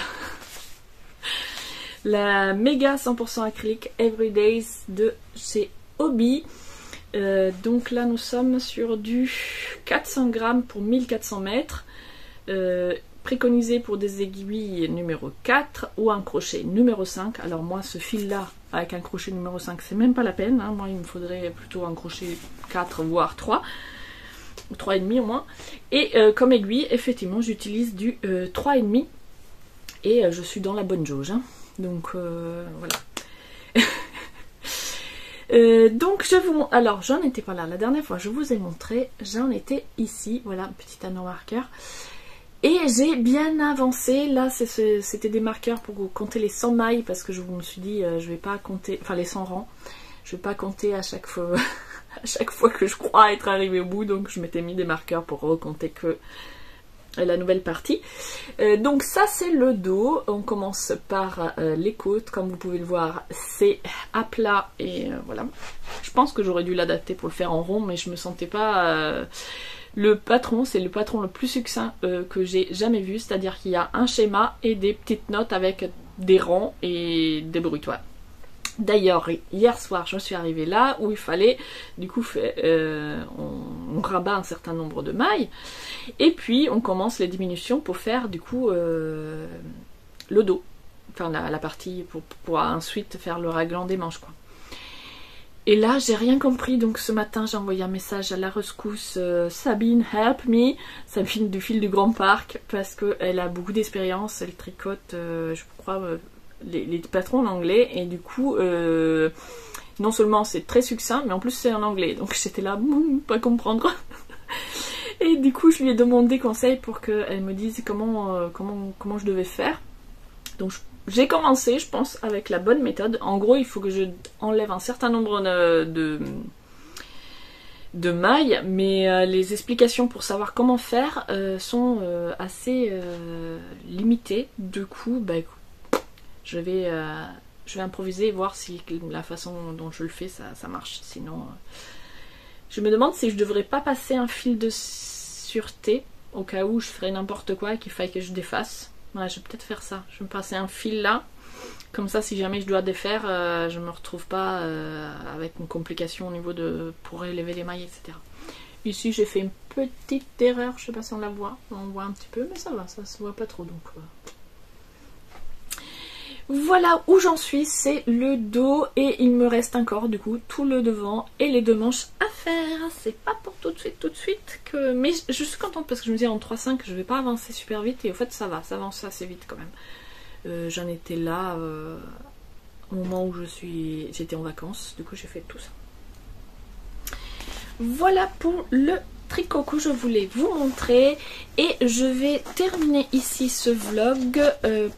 La méga 100% acrylique Everydays de chez Hobby. Donc là nous sommes sur du 400 grammes pour 1400 mètres. Préconisé pour des aiguilles numéro 4 ou un crochet numéro 5. Alors moi ce fil là avec un crochet numéro 5 c'est même pas la peine, hein. Moi il me faudrait plutôt un crochet 4 voire 3 ou 3,5 au moins. Et comme aiguille effectivement j'utilise du 3,5 et je suis dans la bonne jauge, hein. Donc voilà. Donc je vous montre, alors j'en étais pas là la dernière fois, je vous ai montré, j'en étais ici, voilà, un petit anneau marqueur. Et j'ai bien avancé, là c'était des marqueurs pour compter les 100 mailles parce que je me suis dit je vais pas compter, enfin les 100 rangs, je vais pas compter à chaque fois, à chaque fois que je crois être arrivée au bout, donc je m'étais mis des marqueurs pour recompter que la nouvelle partie. Donc ça c'est le dos, on commence par les côtes, comme vous pouvez le voir c'est à plat et voilà. Je pense que j'aurais dû l'adapter pour le faire en rond mais je me sentais pas... Le patron, c'est le patron le plus succinct que j'ai jamais vu, c'est-à-dire qu'il y a un schéma et des petites notes avec des rangs et des bruitoirs. D'ailleurs, hier soir, je suis arrivée là où il fallait, du coup, on rabat un certain nombre de mailles, et puis on commence les diminutions pour faire, du coup, le dos, enfin la partie pour ensuite faire le raglan des manches, quoi. Et là, j'ai rien compris, donc ce matin, j'ai envoyé un message à la rescousse Sabine, help me, Sabine du fil du Grand Parc, parce qu'elle a beaucoup d'expérience, elle tricote, je crois, les patrons en anglais, et du coup, non seulement c'est très succinct, mais en plus c'est en anglais, donc j'étais là, pas comprendre. Et du coup, je lui ai demandé conseil pour qu'elle me dise comment je devais faire. Donc j'ai commencé, je pense, avec la bonne méthode. En gros, il faut que je enlève un certain nombre de mailles, mais les explications pour savoir comment faire sont assez limitées. Du coup, bah, je vais improviser et voir si la façon dont je le fais, ça marche. Sinon, je me demande si je devrais pas passer un fil de sûreté, au cas où je ferais n'importe quoi et qu'il faille que je défasse. Ouais, je vais peut-être faire ça. Je vais me passer un fil là. Comme ça, si jamais je dois défaire, je me retrouve pas avec une complication au niveau pour élever les mailles, etc. Ici, j'ai fait une petite erreur. Je sais pas si on la voit. On voit un petit peu, mais ça va. Ça se voit pas trop. Donc voilà où j'en suis. C'est le dos. Et il me reste encore, du coup, tout le devant et les deux manches à faire. C'est pas pour tout de suite. Mais je suis contente parce que je me dis en 3-5, je vais pas avancer super vite. Et au fait, ça va. Ça avance assez vite quand même. J'en étais là au moment où j'étais en vacances. Du coup j'ai fait tout ça. Voilà pour le tricot que je voulais vous montrer, et je vais terminer ici ce vlog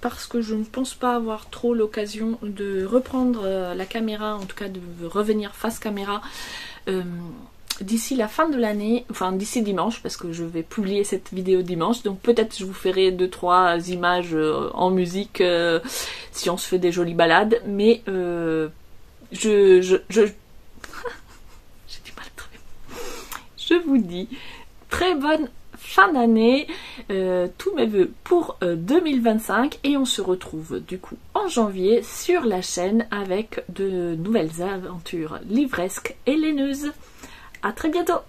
parce que je ne pense pas avoir trop l'occasion de reprendre la caméra, en tout cas de revenir face caméra d'ici la fin de l'année, enfin d'ici dimanche, parce que je vais publier cette vidéo dimanche, donc peut-être je vous ferai 2-3 images en musique si on se fait des jolies balades, mais j'ai du mal à trouver. Je vous dis très bonne fin d'année, tous mes vœux pour 2025, et on se retrouve du coup en janvier sur la chaîne avec de nouvelles aventures livresques et laineuses. À très bientôt!